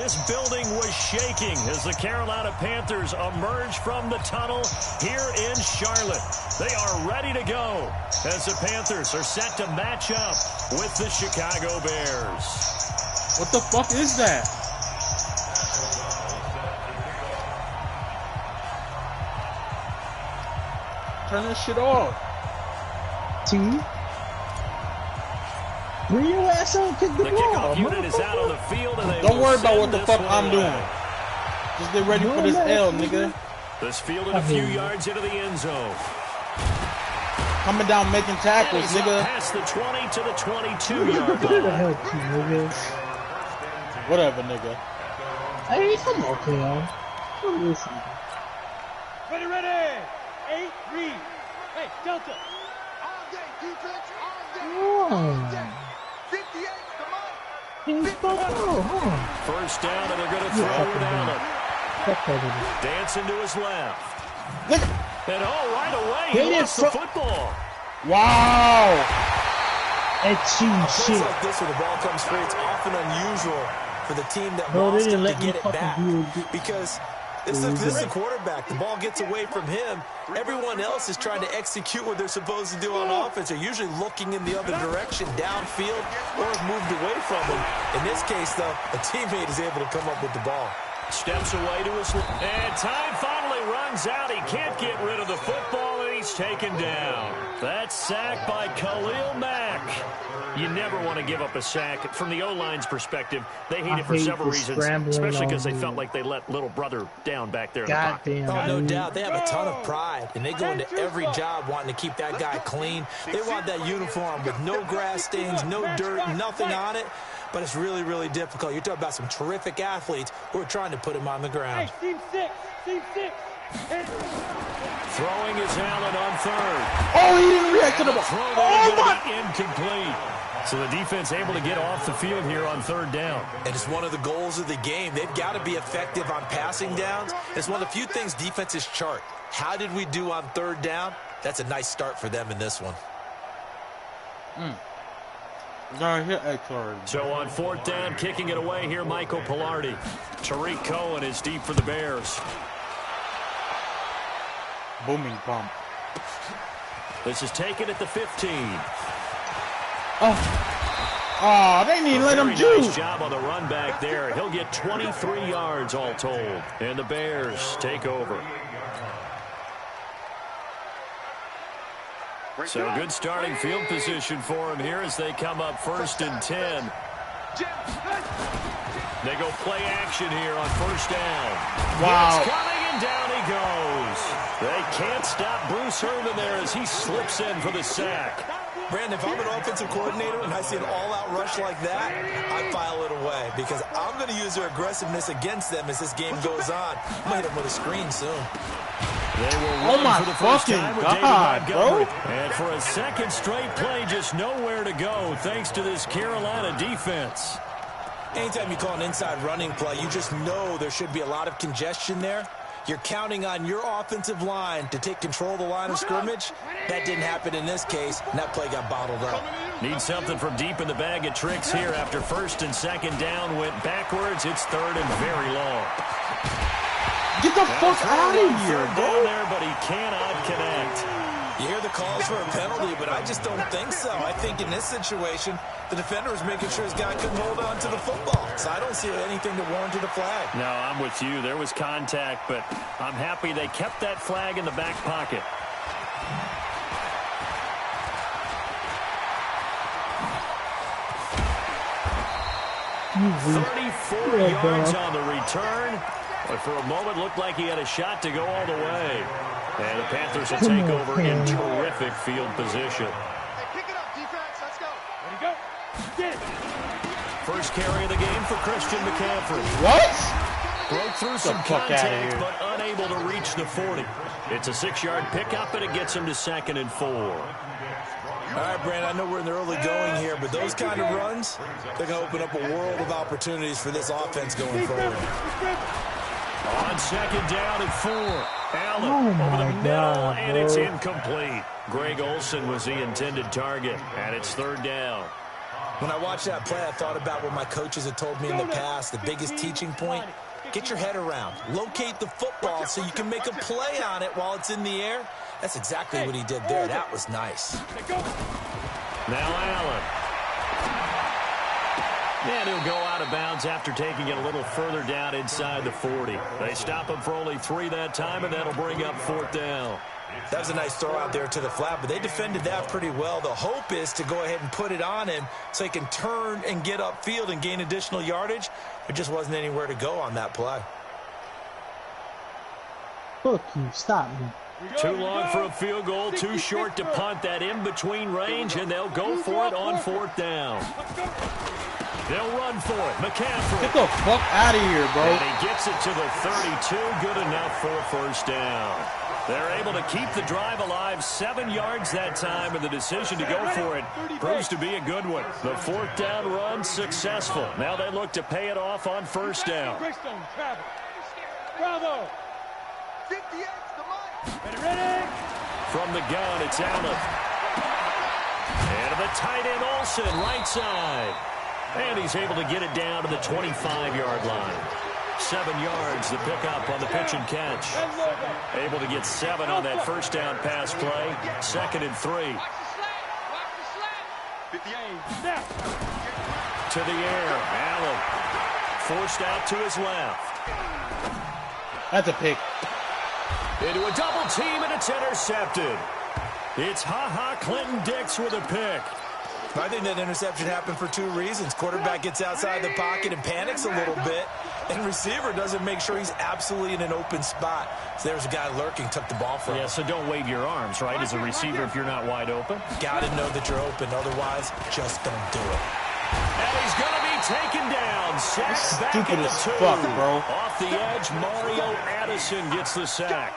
This building was shaking as the Carolina Panthers emerge from the tunnel here in Charlotte. They are ready to go as the Panthers are set to match up with the Chicago Bears. What the fuck is that? Turn this shit off. T. Bring your ass out and kick the ball. Kickoff unit is out on the field, and they don't worry about what send the fuck I'm away. doing. Just get ready for this L, nigga. This fielded a few yards into the end zone. Coming down making tackles, nigga. Past the 20 to the 22-yard line. Whatever, nigga. Hey, I'm okay, y'all. Listen. Ready. 8, read. Hey, Delta. All day defense, all day. Oh. 58, come on. First down, and they're going to throw it Allen. Dancing to his left. And right away, he lost the football. Wow. Plays like this where the ball comes free, it's often unusual for the team that lost it to get it back. Because this is the quarterback. The ball gets away from him. Everyone else is trying to execute what they're supposed to do on offense. They're usually looking in the other direction, downfield, or have moved away from him. In this case, though, a teammate is able to come up with the ball. Steps away to his left. And time finally runs out. He can't get rid of the football, and he's taken down. That's sacked by Khalil Mack. You never want to give up a sack. From the O-line's perspective, they hate it for several reasons, especially because they felt like they let little brother down back there in the pocket. Oh, no doubt. They have a ton of pride, and they go into every job wanting to keep that guy clean. They want that uniform with no grass stains, no dirt, nothing on it. But it's really, really difficult. You're talking about some terrific athletes who are trying to put him on the ground. Hey, team 6. Throwing is Allen on third. Oh, he didn't react to the ball. Oh, my! Incomplete. So the defense able to get off the field here on third down. And it's one of the goals of the game. They've got to be effective on passing downs. It's one of the few things defenses chart. How did we do on third down? That's a nice start for them in this one. So on fourth down, kicking it away here, Michael Pilardi. Tariq Cohen is deep for the Bears. Booming bump. This is taken at the 15. Oh, they didn't even let him do. Nice job on the run back there. He'll get 23 yards all told. And the Bears take over. So good starting field position for him here as they come up 1st and 10. They go play action here on first down. Wow. It's coming and down he goes. They can't stop Bruce Herman there as he slips in for the sack. Brandon, if I'm an offensive coordinator and I see an all-out rush like that, I file it away because I'm going to use their aggressiveness against them as this game goes on. I'm going to hit them with a screen soon. They will run for the first time with David bro. And for a second straight play, just nowhere to go thanks to this Carolina defense. Anytime you call an inside running play, you just know there should be a lot of congestion there. You're counting on your offensive line to take control of the line of scrimmage. That didn't happen in this case, and that play got bottled up. Need something from deep in the bag of tricks here after first and second down went backwards. It's third and very long. Get the fuck out of here, bro. There, but he cannot connect. You hear the calls for a penalty, but I just don't think so. I think in this situation, the defender was making sure his guy couldn't hold on to the football. So I don't see anything that warranted a flag. No, I'm with you. There was contact, but I'm happy they kept that flag in the back pocket. Mm-hmm. 34 yards on the return. But for a moment, looked like he had a shot to go all the way. And the Panthers will take over in terrific field position. Hey, pick it up, defense. Let's go. Ready, go. Get it. First carry of the game for Christian McCaffrey. What? Broke through some contact, but unable to reach the 40. It's a 6-yard pickup, and it gets him to 2nd and 4. All right, Brandon, I know we're in the early going here, but those kind of runs, they're going to open up a world of opportunities for this offense going forward. On 2nd down and 4. Allen over the middle, and it's incomplete. Greg Olsen was the intended target, and it's 3rd down. When I watched that play, I thought about what my coaches had told me in the past. The biggest teaching point, get your head around. Locate the football so you can make a play on it while it's in the air. That's exactly what he did there. That was nice. Now Allen. And he'll go out of bounds after taking it a little further down inside the 40. They stop him for only 3 that time, and that'll bring up 4th down. That was a nice throw out there to the flat, but they defended that pretty well. The hope is to go ahead and put it on him so he can turn and get upfield and gain additional yardage. There just wasn't anywhere to go on that play. Fuck you, stop me. Too long for a field goal, too short to punt. That in-between range, and they'll go for it on 4th down. They'll run for it. McCaffrey. Get the fuck out of here, bro. And he gets it to the 32. Good enough for a 1st down. They're able to keep the drive alive. 7 yards that time, and the decision to go for it proves to be a good one. The 4th down run successful. Now they look to pay it off on 1st down. Bravo. 58 to Mike. Ready? From the gun, it's Allen. And the tight end Olsen, right side. And he's able to get it down to the 25-yard line. 7 yards, the pickup on the pitch and catch. Able to get 7 on that 1st down pass play. 2nd and 3. To the air, Allen. Forced out to his left. That's a pick. Into a double team, and it's intercepted. It's Clinton Dix with a pick. I think that interception happened for 2 reasons. Quarterback gets outside the pocket and panics a little bit, and receiver doesn't make sure he's absolutely in an open spot. So there's a guy lurking, took the ball from him. Yeah, so don't wave your arms, right, as a receiver if you're not wide open. Got to know that you're open. Otherwise, just don't do it. And he's going to be taken down. Sacked back Stupid at the as 2. fuck, bro. Off the edge, Mario Addison gets the sack.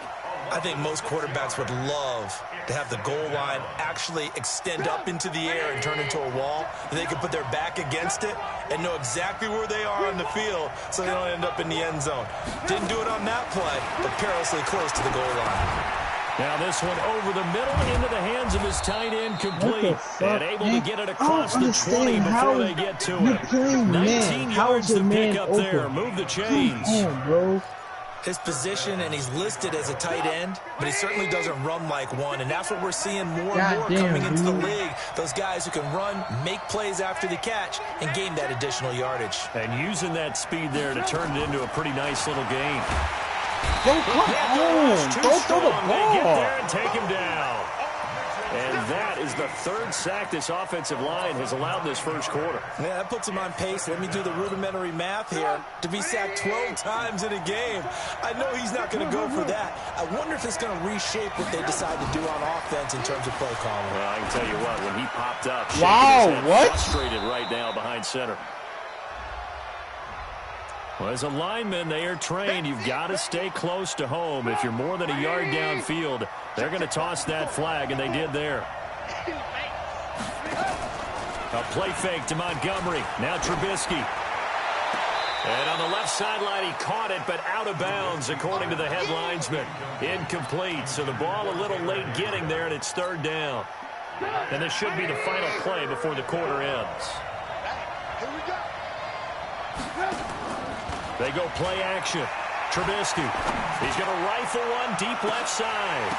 I think most quarterbacks would love to have the goal line actually extend up into the air and turn into a wall, and they can put their back against it and know exactly where they are on the field so they don't end up in the end zone. Didn't do it on that play, but perilously close to the goal line. Now this one over the middle into the hands of his tight end, complete. And able to get it across the 20 before they get to it. 19 yards to pick up there. Move the chains. Bro. His position, and he's listed as a tight end, but he certainly doesn't run like one, and that's what we're seeing more and more coming into the league. Those guys who can run, make plays after the catch, and gain that additional yardage. And using that speed there to turn it into a pretty nice little game. Yo, come on. Throw the ball. They get there and take him down. And that is the 3rd sack this offensive line has allowed this 1st quarter. Yeah, that puts him on pace. Let me do the rudimentary math here. To be sacked 12 times in a game, I know he's not going to go for that. I wonder if it's going to reshape what they decide to do on offense in terms of play calling. Well, I can tell you what, when he popped up, frustrated right now behind center. Well, as a lineman, they are trained. You've got to stay close to home. If you're more than a yard downfield, they're going to toss that flag, and they did there. A play fake to Montgomery. Now Trubisky. And on the left sideline, he caught it, but out of bounds, according to the head linesman. Incomplete, so the ball a little late getting there, and it's 3rd down. And this should be the final play before the quarter ends. Here we go. They go play action. Trubisky. He's going to rifle one deep left side.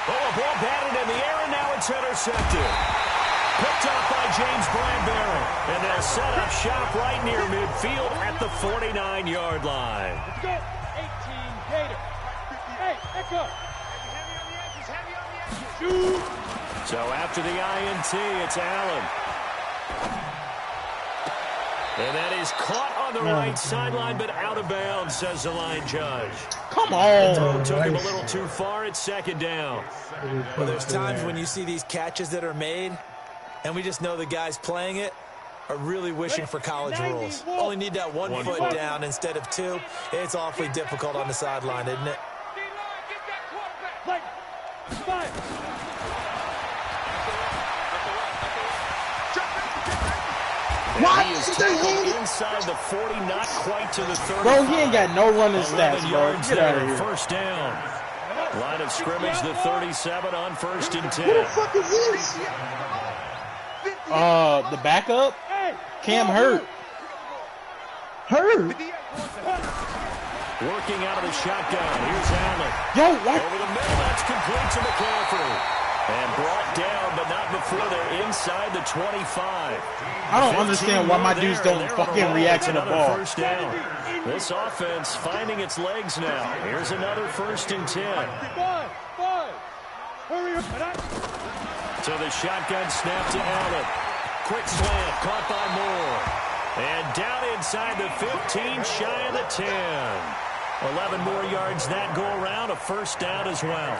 Oh, a ball batted in the air, and now it's intercepted. Picked up by James Bradbury. And they'll set up shop right near midfield at the 49-yard line. Let's go. 18 Gator. Hey, echo. Heavy on the edges. Shoot. So after the INT, it's Allen. And that is caught on the right sideline, but out of bounds, says the line judge. Come on. The throw took him a little too far. It's 2nd down. Well, there's times when you see these catches that are made, and we just know the guys playing it are really wishing for college rules. Only need that one foot down instead of 2. It's awfully difficult on the sideline, isn't it? Play. 5. What? He is tackled inside the 40, not quite to the 35. Bro, he ain't got no running stats, bro. Yards Get out of there, here. 1st down. Line of scrimmage, the 37 on 1st and 10. Who the fuck is this? The backup? Cam hurt. Hurt. Working out of the shotgun. Here's Allen. Yo, what? Over the middle, that's complete to McCaffrey. And brought down, but not before they're inside the 25. I don't understand why my dudes don't fucking react to the ball. First down. This offense finding its legs now. Here's another 1st and 10. Five. Hurry up. So the shotgun snap to Allen. Quick slant, caught by Moore. And down inside the 15, shy of the 10. 11 more yards that go around, a 1st down as well.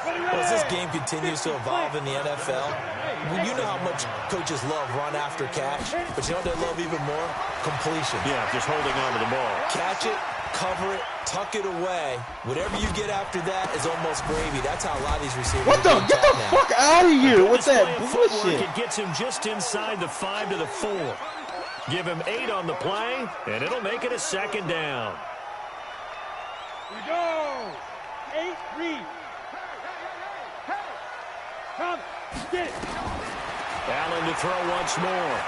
Well, as this game continues to evolve in the NFL, you know how much coaches love run after catch, but you know what they love even more? Completion. Yeah, just holding on to the ball. Catch it, cover it, tuck it away. Whatever you get after that is almost gravy. That's how a lot of these receivers What the? Get the fuck out of here with that bullshit. It gets him just inside the 5 to the 4. Give him 8 on the play, and it'll make it a 2nd down. Here we go. 8, read. Come, get it. Allen to throw once more.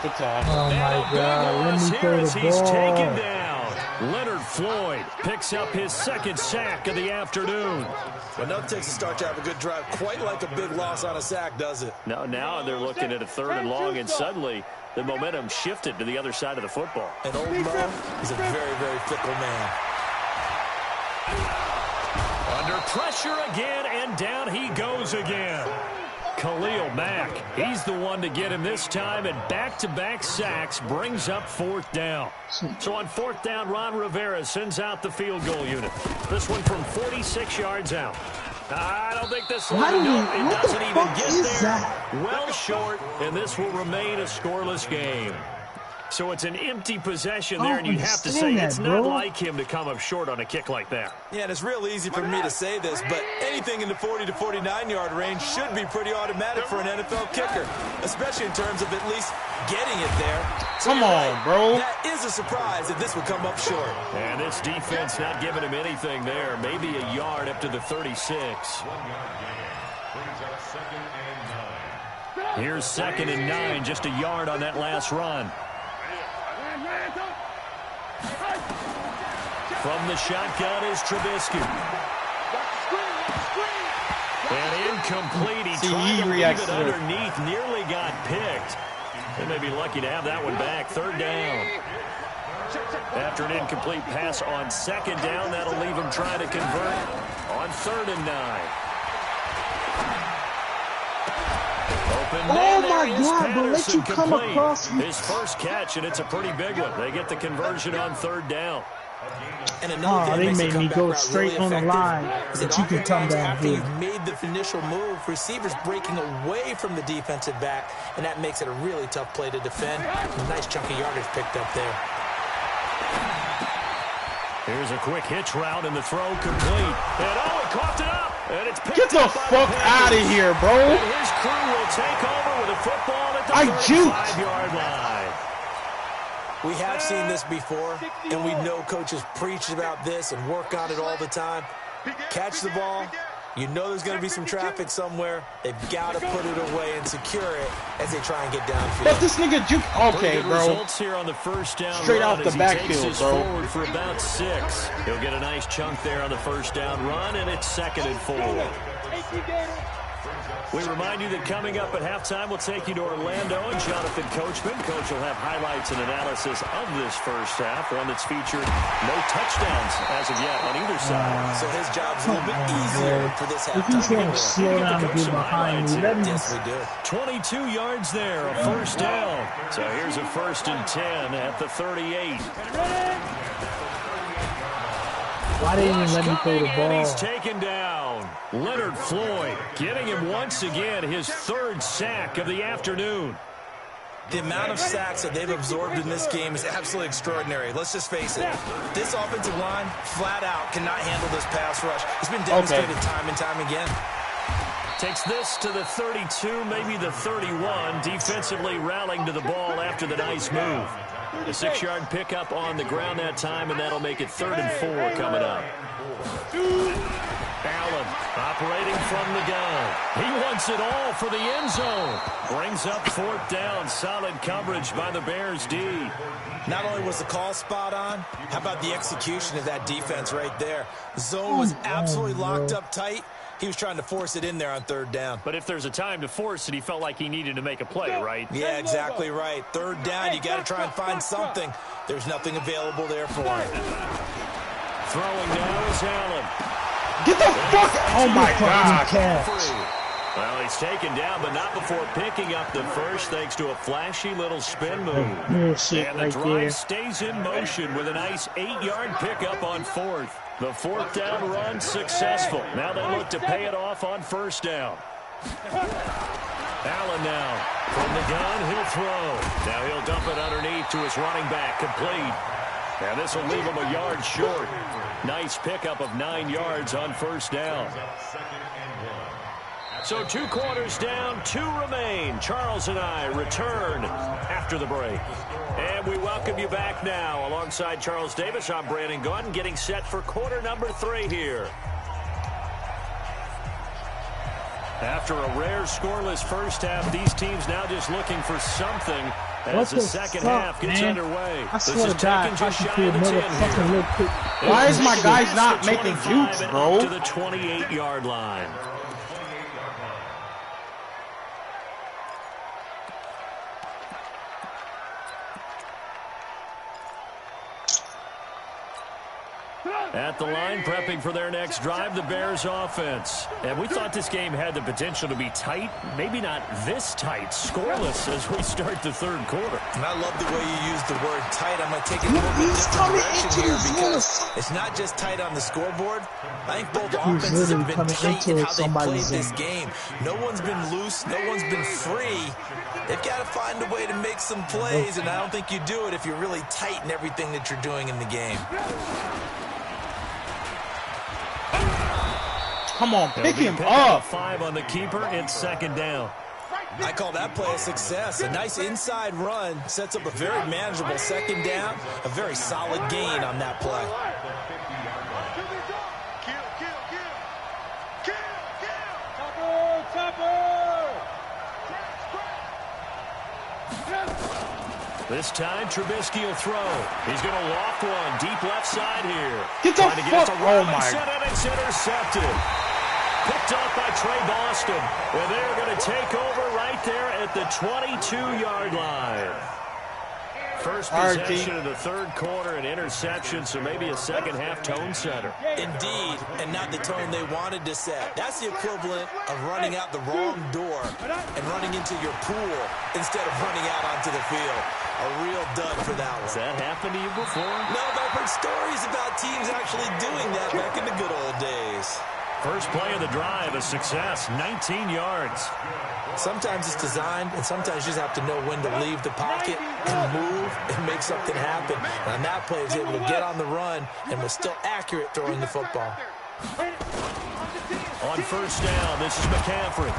Good time. Oh my God! Let me throw the He's taken ball. down. Leonard Floyd picks up his 2nd sack of the afternoon. Well, nothing takes a start to have a good drive quite like a big loss on a sack, does it? Now they're looking at a 3rd and long, and suddenly the momentum shifted to the other side of the football. And old Mo is a very, very fickle man. Under pressure again, and down he goes again. Khalil Mack, he's the one to get him this time, and back-to-back sacks brings up 4th down. So on 4th down, Ron Rivera sends out the field goal unit. This one from 46 yards out. I don't think this one, it doesn't even get there. Well short, and this will remain a scoreless game. So it's an empty possession there, and you have to say it's not like him to come up short on a kick like that. Yeah, and it's real easy for me to say this, but anything in the 40 to 49-yard range should be pretty automatic for an NFL kicker, especially in terms of at least getting it there. So Come on, bro. That is a surprise if this would come up short. And this defense not giving him anything there. Maybe a yard up to the 36. Here's 2nd and 9, just a yard on that last run. From the shotgun is Trubisky. And incomplete. He tried to leave it underneath. Nearly got picked. They may be lucky to have that one back. 3rd down. After an incomplete pass on 2nd down, that'll leave him trying to convert on 3rd and 9. Oh my God, but let you come across his first catch, and it's a pretty big one. They get the conversion on 3rd down. And another thing they made me go straight on the line, but you can come down after here. you've made the initial move, receivers breaking away from the defensive back, and that makes it a really tough play to defend. A nice chunk of yardage picked up there. Here's a quick hitch route, and the throw complete. And he coughed it up. And it's picked Get the fuck out of here, bro. And his crew will take over with a football at the 35-yard line. We have seen this before, and we know coaches preach about this and work on it all the time. Catch the ball. You know there's going to be some traffic somewhere. They've got to put it away and secure it as they try and get downfield. But this nigga juke. Okay, bro. Results here on the 1st down. Straight off the backfield, bro. Forward for about 6. He'll get a nice chunk there on the 1st down run, and it's 2nd and 4. We remind you that coming up at halftime, we'll take you to Orlando and Jonathan Coachman. Coach will have highlights and analysis of this first half, one that's featured no touchdowns as of yet on either side. So his job's a little bit easier for this halftime. If he's going to slow down and get behind me, let me. Yes, we do. 22 yards there, a 1st down. So here's a 1st and 10 at the 38. Why didn't you let me throw the ball? He's taken down. Leonard Floyd getting him once again his 3rd sack of the afternoon. The amount of sacks that they've absorbed in this game is absolutely extraordinary. Let's just face it. This offensive line, flat out, cannot handle this pass rush. It's been demonstrated time and time again. Takes this to the 32, maybe the 31. Defensively rallying to the ball after the nice move. A 6-yard pickup on the ground that time, and that'll make it 3rd and 4 coming up. Allen operating from the gun. He wants it all for the end zone. Brings up 4th down. Solid coverage by the Bears D. Not only was the call spot on, how about the execution of that defense right there? The zone was absolutely locked up tight. He was trying to force it in there on 3rd down. But if there's a time to force it, he felt like he needed to make a play, right? Yeah, exactly right. 3rd down, you got to try and find something. There's nothing available there for him. Throwing now is Allen. Get the fuck! Oh my God! Well, he's taken down, but not before picking up the first, thanks to a flashy little spin move. And the drive stays in motion with a nice 8-yard pickup on 4th. The 4th down run successful. Now they look to pay it off on 1st down. Allen now from the gun, he'll throw. Now he'll dump it underneath to his running back, complete. And this will leave him a yard short. Nice pickup of 9 yards on 1st down. So 2 quarters down, 2 remain. Charles and I return after the break. And we welcome you back now. Alongside Charles Davis, I'm Brandon Gaudin, getting set for quarter number 3 here. After a rare scoreless first half, these teams now just looking for something as the second half gets underway. I swear to God, just shy of the 10 here. Why is my guys not making jukes, bro? To the 28-yard line. At the line, prepping for their next drive, the Bears offense. And we thought this game had the potential to be tight, maybe not this tight, scoreless as we start the 3rd quarter. And I love the way you use the word tight. I'm going to take it a little bit different direction here because it's not just tight on the scoreboard. I think both offenses have been tight in how they played this game. No one's been loose. No one's been free. They've got to find a way to make some plays, and I don't think you do it if you're really tight in everything that you're doing in the game. Come on, pick him up. 5 on the keeper. It's 2nd down. I call that play a success. A nice inside run sets up a very manageable 2nd down. A very solid gain on that play. This time, Trubisky will throw. He's going to loft one deep left side here. Get the fuck! Oh my! And it's intercepted. Picked off by Trey Boston. And they're going to take over right there at the 22-yard line. First possession of the 3rd quarter, an interception, so maybe a second-half tone setter. Indeed, and not the tone they wanted to set. That's the equivalent of running out the wrong door and running into your pool instead of running out onto the field. A real dud for that one. Has that happened to you before? No, but I've heard stories about teams actually doing that back in the good old days. First play of the drive, a success, 19 yards. Sometimes it's designed, and sometimes you just have to know when to leave the pocket and move and make something happen. And on that play, he was able to get on the run and was still accurate throwing the football. On 1st down, this is McCaffrey.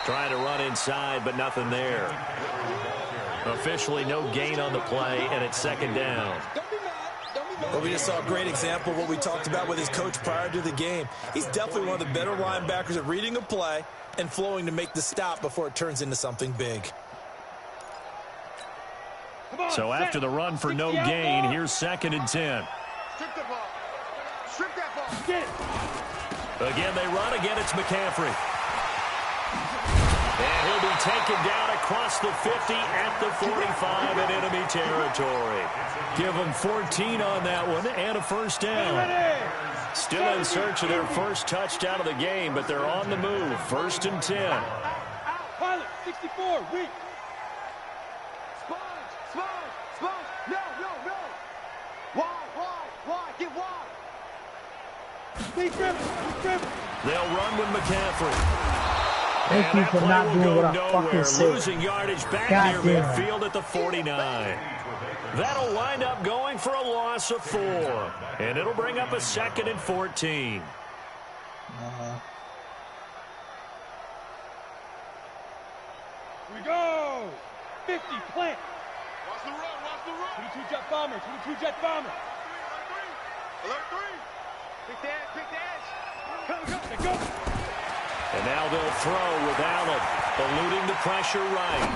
Trying to run inside, but nothing there. Officially no gain on the play, and it's 2nd down. Well, we just saw a great example of what we talked about with his coach prior to the game. He's definitely one of the better linebackers at reading a play and flowing to make the stop before it turns into something big. So after the run for no gain, here's 2nd and 10. Strip that ball. Strip that ball. Again, they run. Again, it's McCaffrey. And he'll be taken down across the 50 at the 45 in enemy territory. Give them 14 on that one and a 1st down. Still in search of their first touchdown of the game, but they're on the move. 1st and 10. Pilot, 64, weak. Sponge. No. Why? Get wide. Deep river. They'll run with McCaffrey. Thank you for not doing what I fucking said. Losing yardage back near midfield at the 49. That'll wind up going for a loss of 4. And it'll bring up a 2nd and 14. Here we go. 50, plant. Watch the run. 22 jet bomber. Alert 3. And now they'll throw with Allen, eluding the pressure right.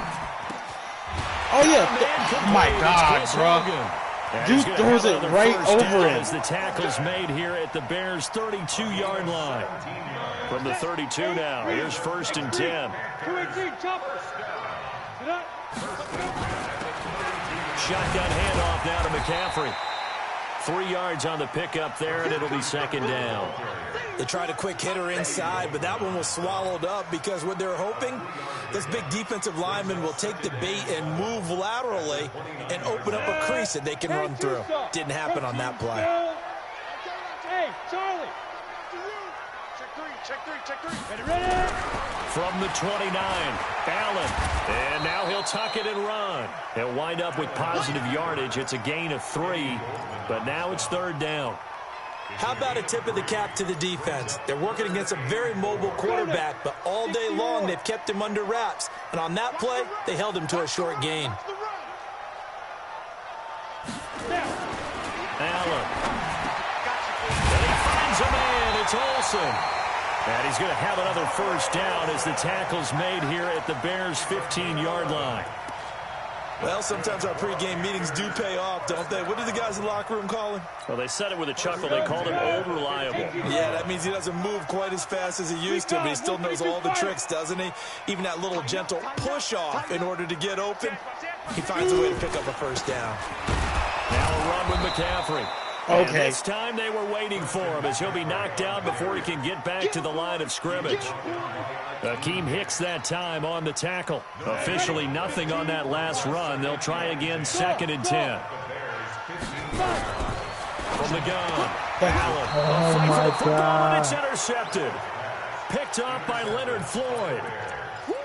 Oh, yeah. Oh, my God, bro. Dude throws it right over him. As the tackle's made here at the Bears' 32-yard line. From the 32 now, here's 1st and 10. Shotgun handoff now to McCaffrey. 3 yards on the pickup there, and it'll be 2nd down. They tried a quick hitter inside, but that one was swallowed up because what they're hoping, this big defensive lineman will take the bait and move laterally and open up a crease that they can run through. Didn't happen on that play. Hey, Charlie. Check three. Ready. From the 29, Allen. And now he'll tuck it and run. He'll wind up with positive yardage. It's a gain of 3, but now it's 3rd down. How about a tip of the cap to the defense? They're working against a very mobile quarterback, but all day long they've kept him under wraps. And on that play, they held him to a short gain. Allen. And he finds a man. It's Olsen. And he's going to have another 1st down as the tackle's made here at the Bears' 15-yard line. Well, sometimes our pregame meetings do pay off, don't they? What did the guys in the locker room call him? Well, they said it with a chuckle. They called him old reliable. Yeah, that means he doesn't move quite as fast as he used to, but he still knows all the tricks, doesn't he? Even that little gentle push-off in order to get open, he finds a way to pick up a 1st down. Now a run with McCaffrey. Okay. And this time they were waiting for him as he'll be knocked down before he can get back to the line of scrimmage. Akeem Hicks that time on the tackle. Officially nothing on that last run. They'll try again, 2nd and 10. From the gun, Allen. Oh, my God. And it's intercepted. Picked off by Leonard Floyd.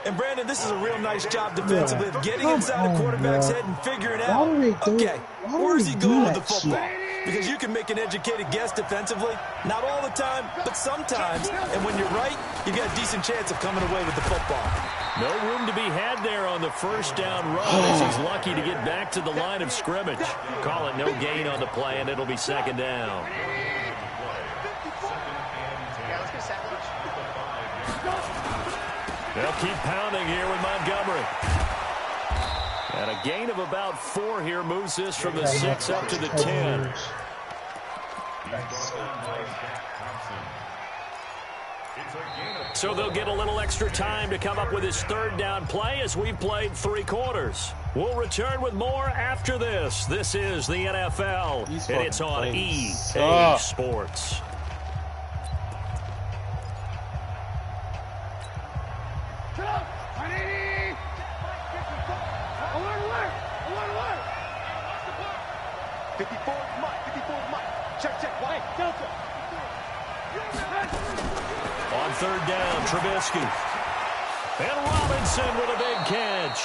And, Brandon, this is a real nice job defensively of getting inside the quarterback's head and figuring out, okay, where's he going with the football? Because you can make an educated guess defensively. Not all the time, but sometimes. And when you're right, you've got a decent chance of coming away with the football. No room to be had there on the 1st down run as he's lucky to get back to the line of scrimmage. Call it no gain on the play, and it'll be 2nd down. They'll keep pounding here with Montgomery. And a gain of about 4 here moves this from the 6 up to the 10. So they'll get a little extra time to come up with his 3rd down play as we've played 3 quarters. We'll return with more after this. This is the NFL, and it's on EA Sports. On 3rd down, Trubisky. And Robinson with a big catch.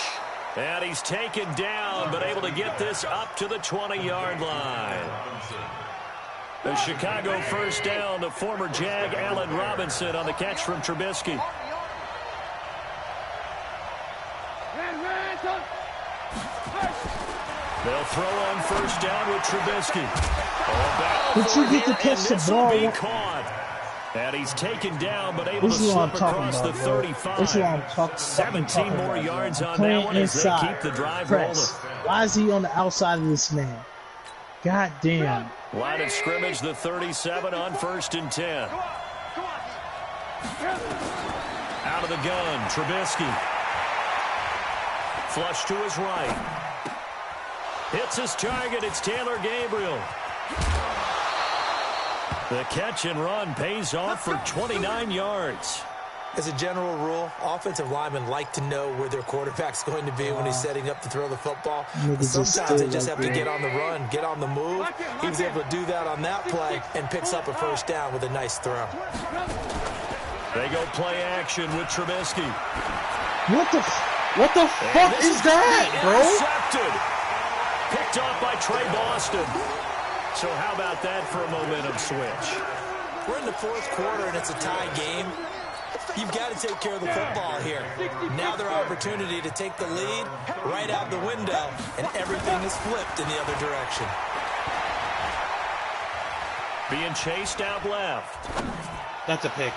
And he's taken down, but able to get this up to the 20-yard line. The Chicago 1st down to former Jag Allen Robinson on the catch from Trubisky. They'll throw on 1st down with Trubisky. Did you get to catch the ball? Caught. And he's taken down, but able to slip across the 35. 17 more yards on that one as they keep the drive rolling. Why is he on the outside of this man? God damn. Line of scrimmage, the 37 on 1st and 10. Out of the gun, Trubisky. Flush to his right. Hits his target. It's Taylor Gabriel. The catch and run pays off for 29 yards. As a general rule, offensive linemen like to know where their quarterback's going to be when he's setting up to throw the football. Sometimes they just have to get on the run, get on the move. He was able to do that on that play and picks up a 1st down with a nice throw. They go play action with Trubisky. What the fuck is that, bro? Intercepted. Picked off by Trey Boston. So how about that for a momentum switch? We're in the 4th quarter, and it's a tie game. You've got to take care of the football here. Now their opportunity to take the lead right out the window, and everything is flipped in the other direction. being chased out left. That's a pick.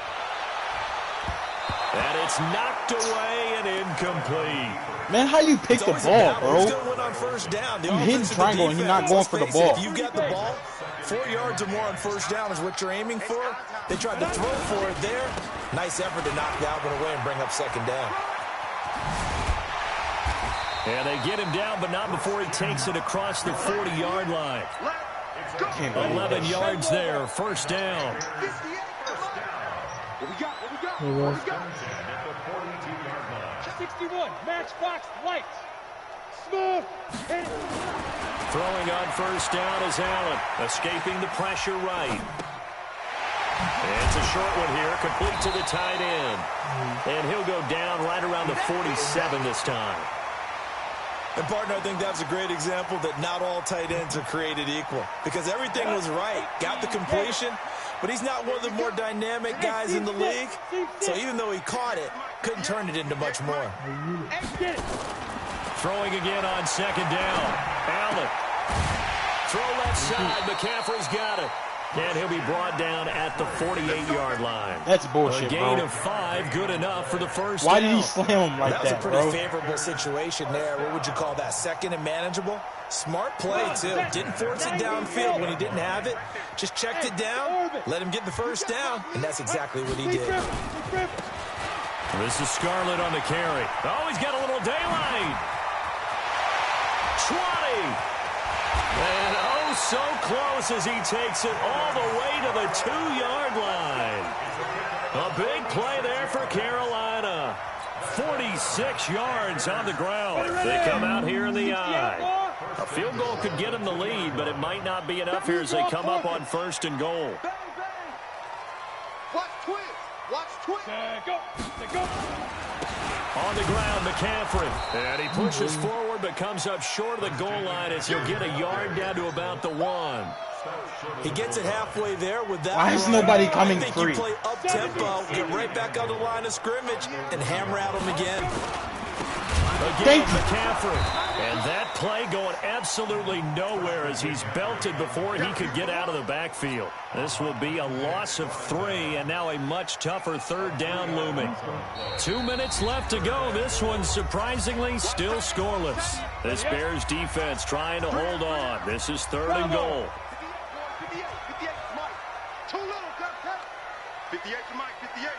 And it's knocked away and incomplete. Man, how you pick the ball, bro? Who's going to win on first down? You hitting triangle and you're not going for the ball. If you got the ball, 4 yards or more on first down is what you're aiming for. They tried to throw for it there. Nice effort to knock that one away and bring up second down. And they get him down, but not before he takes it across the 40-yard line. 11 yards there, first down. What we got? 61, matchbox lights. Smooth. Hit it. Throwing on first down is Allen, escaping the pressure right. It's a short one here, complete to the tight end. And he'll go down right around the 47 this time. And, partner, I think that's a great example that not all tight ends are created equal. Because everything was right. Got the completion, but he's not one of the more dynamic guys in the league. So even though he caught it, couldn't turn it into much more. Throwing again on second down. Allen. Throw left side. McCaffrey's got it. And he'll be brought down at the 48-yard line. That's bullshit, a gain bro. of 5, good enough for the first Why down. did he slam him like that, That was a pretty bro? favorable situation there. What would you call that? Second and manageable? Smart play, too. Didn't force it downfield when he didn't have it. Just checked it down, let him get the first down, and that's exactly what he did. This is Scarlett on the carry. Oh, he's got a little daylight. 20. And oh, so close as he takes it all the way to the 2-yard line. A big play there for Carolina. 46 yards on the ground. They come out here in the eye. A field goal could get them the lead, but it might not be enough here as they come up on first and goal. Watch twins. Watch twins. Go. On the ground, McCaffrey. And he pushes forward, but comes up short of the goal line as he'll get a yard down to about the 1. He gets it halfway there with that. Why is nobody coming I think free? you play up-tempo, get right back on the line of scrimmage, and hammer at him again. Again, McCaffrey. And that play going absolutely nowhere as he's belted before he could get out of the backfield. This will be a loss of 3, and now a much tougher third down looming. 2 minutes left to go. This one, surprisingly, still scoreless. This Bears defense trying to hold on. This is third and goal. 58 to Mike. Too little, cut. 58 to Mike. 58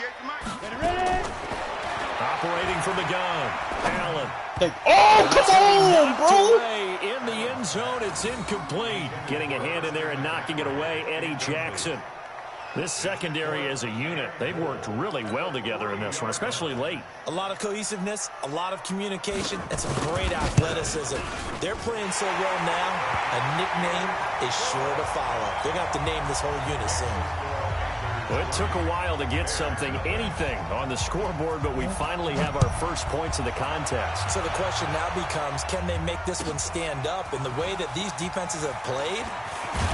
to Mike. Ready? Operating from the gun. Allen. Oh, come on, bro! Away in the end zone, it's incomplete. Getting a hand in there and knocking it away, Eddie Jackson. This secondary as a unit, they've worked really well together in this one, especially late. A lot of cohesiveness, a lot of communication, and some great athleticism. They're playing so well now, a nickname is sure to follow. They're going to have to name this whole unit soon. Well, it took a while to get anything on the scoreboard, but we finally have our first points of the contest. So the question now becomes, can they make this one stand up? In the way that these defenses have played,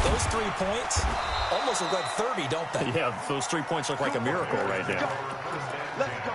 those 3 points almost look like 30, don't they? Yeah, those 3 points look like a miracle right now. Let's go.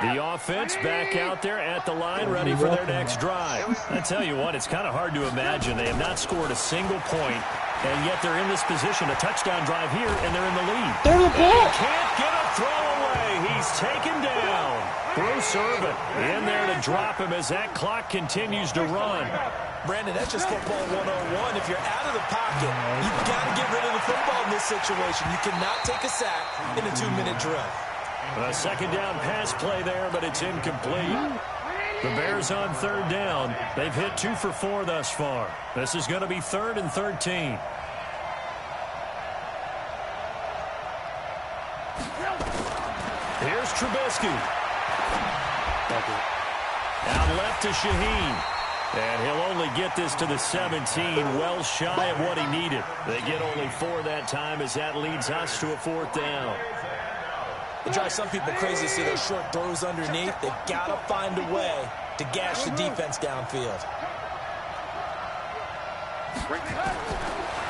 The offense back out there at the line, ready for their next drive. I tell you what, it's kind of hard to imagine. They have not scored a single point, and yet they're in this position, a touchdown drive here, and they're in the lead. Throw the ball! He can't get a throw away. He's taken down. Bruce Irvin in there to drop him as that clock continues to run. Brandon, that's just football 101. If you're out of the pocket, you've got to get rid of the football in this situation. You cannot take a sack in a 2-minute drill. A second down pass play there, but it's incomplete. The Bears on third down. They've hit 2 for 4 thus far. This is going to be 3rd and 13. Here's Trubisky. Out left to Shaheen. And he'll only get this to the 17, well shy of what he needed. They get only 4 that time as that leads us to a 4th down. It drives some people crazy to see those short throws underneath. They've got to find a way to gash the defense downfield.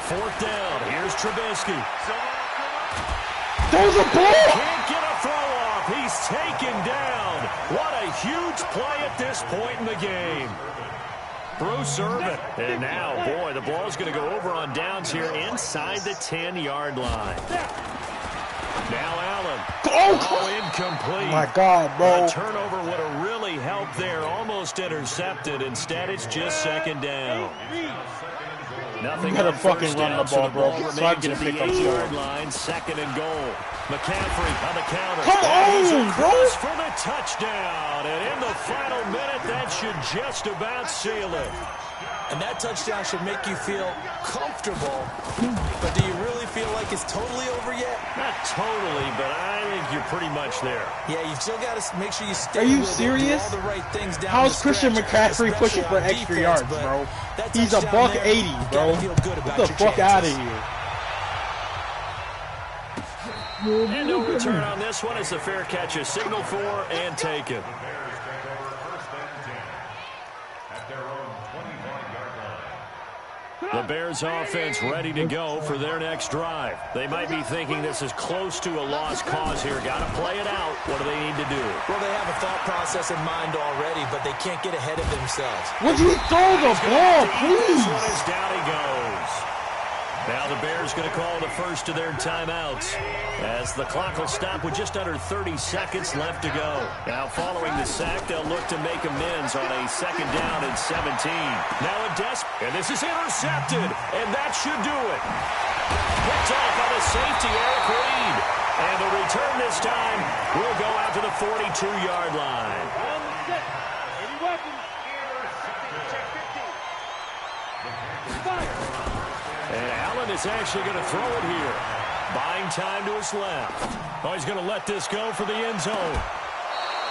4th down. Here's Trubisky. There's a ball! Can't get a throw off. He's taken down. What a huge play at this point in the game. Bruce Irvin. And now, boy, the ball's going to go over on downs here inside the 10-yard line. Now Allen. Oh, incomplete. My God, bro. A turnover would have really helped there. Almost intercepted. Instead, it's just second down. Nothing. You gotta fucking run the ball, bro. So I can pick up yard line, second and goal. McCaffrey on the counter. Come on, bro. For the touchdown. And in the final minute, that should just about seal it. And that touchdown should make you feel comfortable. But do you really feel like it's totally over yet? Not totally, but I think you're pretty much there. Yeah, you still got to make sure you stay. Are you with serious? All the right things down How's the Christian stretch, McCaffrey pushing for extra yards, bro? He's a $180, bro. Get the fuck out of here. And no return on this one. It's a fair catch, a signal for and taken. The Bears offense ready to go for their next drive. They might be thinking this is close to a lost cause here. Got to play it out. What do they need to do? Well, they have a thought process in mind already, but they can't get ahead of themselves. Would you throw the ball, please? This one is down he goes. Now the Bears going to call the first of their timeouts as the clock will stop with just under 30 seconds left to go. Now following the sack, they'll look to make amends on a second down and 17. Now a and this is intercepted, and that should do it. Picked off by the safety, Eric Reed. And the return this time will go out to the 42-yard line. Any weapons? Fire. And Allen is actually going to throw it here. Buying time to his left. Oh, he's going to let this go for the end zone.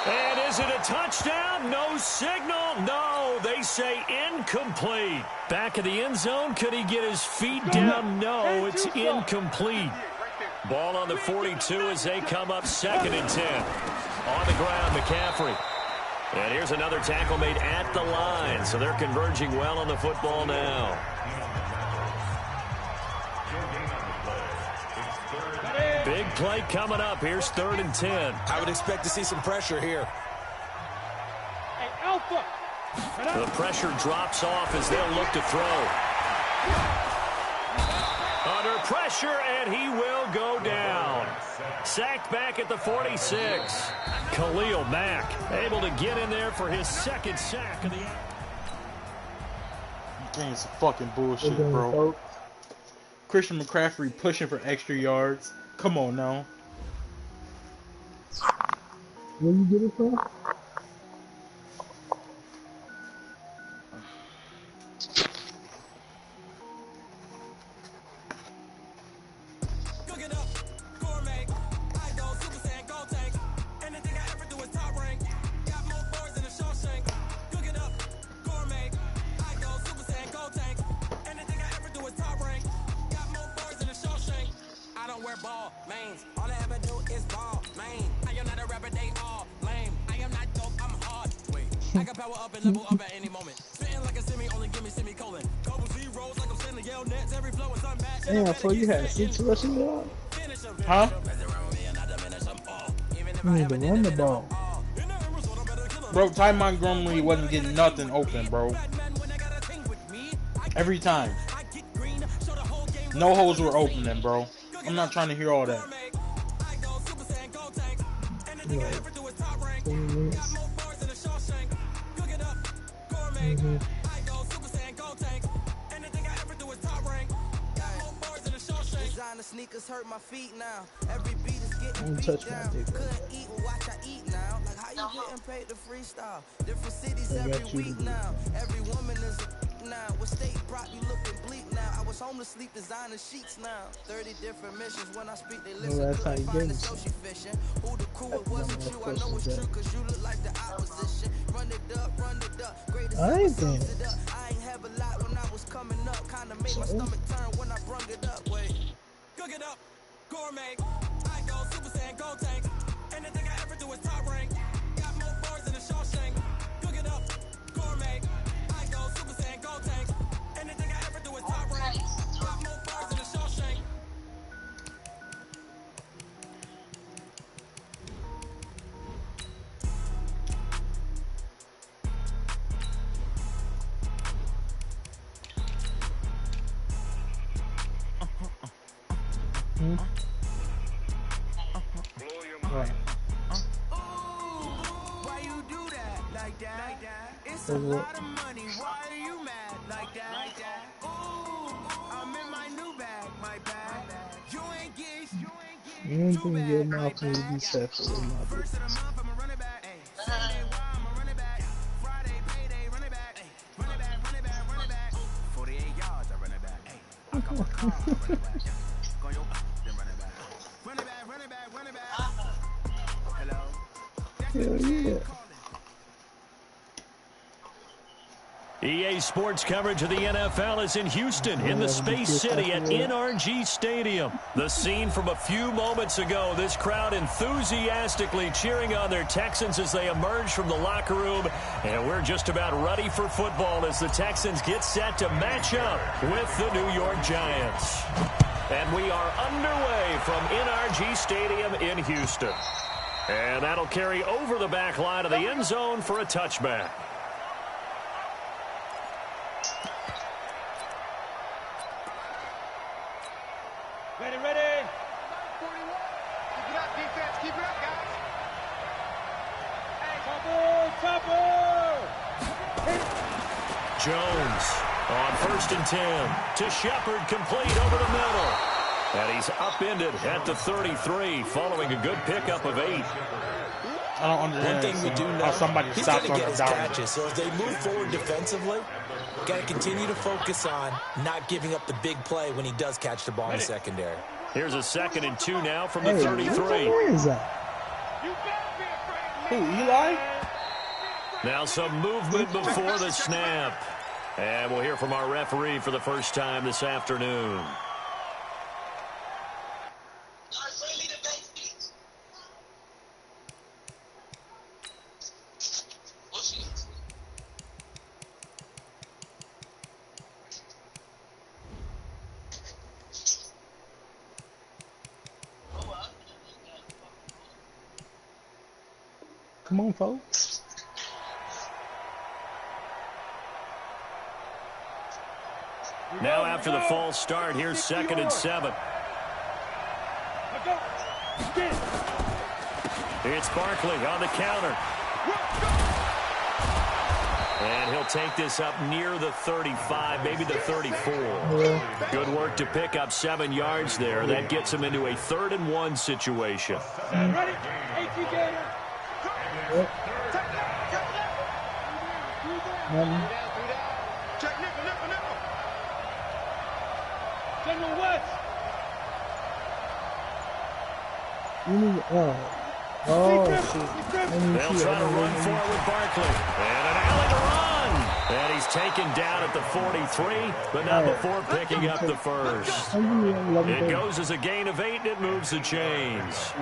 And is it a touchdown? No signal. No, they say incomplete. Back of the end zone. Could he get his feet down? No, it's incomplete. Ball on the 42 as they come up second and 10. On the ground, McCaffrey. And here's another tackle made at the line. So they're converging well on the football now. Big play coming up. Here's 3rd and 10. I would expect to see some pressure here. Hey, Alpha. The pressure drops off as they'll look to throw. Under pressure, and he will go down. Sacked back at the 46. Khalil Mack able to get in there for his second sack of the game. It's fucking bullshit, bro. Christian McCaffrey pushing for extra yards. Come on now. Where you get it from? Damn, so you had 6 rushing yards? Huh? You need to run the ball. Bro, Ty Montgomery wasn't getting nothing open, bro. Every time. No holes were opening, bro. I'm not trying to hear all that. Right. 20 minutes. Mm-hmm. Sneakers hurt my feet now. Every beat is getting beat down. Couldn't eat, well, watch I eat now. Like how you getting paid to freestyle? Different cities every week now. Every woman is a now. With state prop, you looking bleak now. I was home to sleep, designer sheets now. 30 different missions when I speak, they listen. Well, that's how you get it. Who the crew it wasn't you? I know it's true, cause you look like the opposition. Run it up, run it up. Greatest I ain't I ain't have a lot when I was coming up. Kinda made my stomach turn when I brung it up. Wait. Cook it up, gourmet. I go Super Saiyan, go tank. Anything I ever do is top rank. Got more bars than a Shawshank. Cook it up, gourmet. I go Super Saiyan, go tank. Anything I ever do is top rank. Got more bars than a Shawshank. Right. Why you do that like that? It's a lot of money. Why are you mad like that? Ooh, I'm in my new bag, my bag. You ain't geese. You don't think your mouth needs to be set for real, my dude. First of the month, I'm a running back. Sunday, why I'm a running back. Friday, payday, running back. Running back. 48 yards, I run it back. I come a car, I run it back. Go your then run it back. Running back. Hello? Hell yeah. EA Sports coverage of the NFL is in Houston, in the Space City at NRG Stadium. The scene from a few moments ago, this crowd enthusiastically cheering on their Texans as they emerge from the locker room. And we're just about ready for football as the Texans get set to match up with the New York Giants. And we are underway from NRG Stadium in Houston. And that'll carry over the back line of the end zone for a touchback. Ready. Keep it up, defense. Keep it up, guys. Chopper. Jones on 1st and 10 to Shepard, complete over the middle. And he's upended at the 33 following a good pickup of 8. I don't understand. One thing we do know, how somebody he's stops going on to get the his down. catches. So as they move forward defensively, got to continue to focus on not giving up the big play when he does catch the ball in the secondary. Here's a 2nd and 2 now from the Hey, 33. where is that? Who, Eli? Now some movement before the snap. And we'll hear from our referee for the first time this afternoon. Come on, folks. Now after the false start, here's 2nd and 7. It's Barkley on the counter. And he'll take this up near the 35, maybe the 34. Good work to pick up 7 yards there. That gets him into a 3rd and 1 situation. Ready? 18 Gator. Check nickel. General West. You need, shit. They'll try to run for it with Barkley. And an alley to run. And he's taken down at the 43, but not before picking up the first. It goes as a gain of 8, and it moves the chains.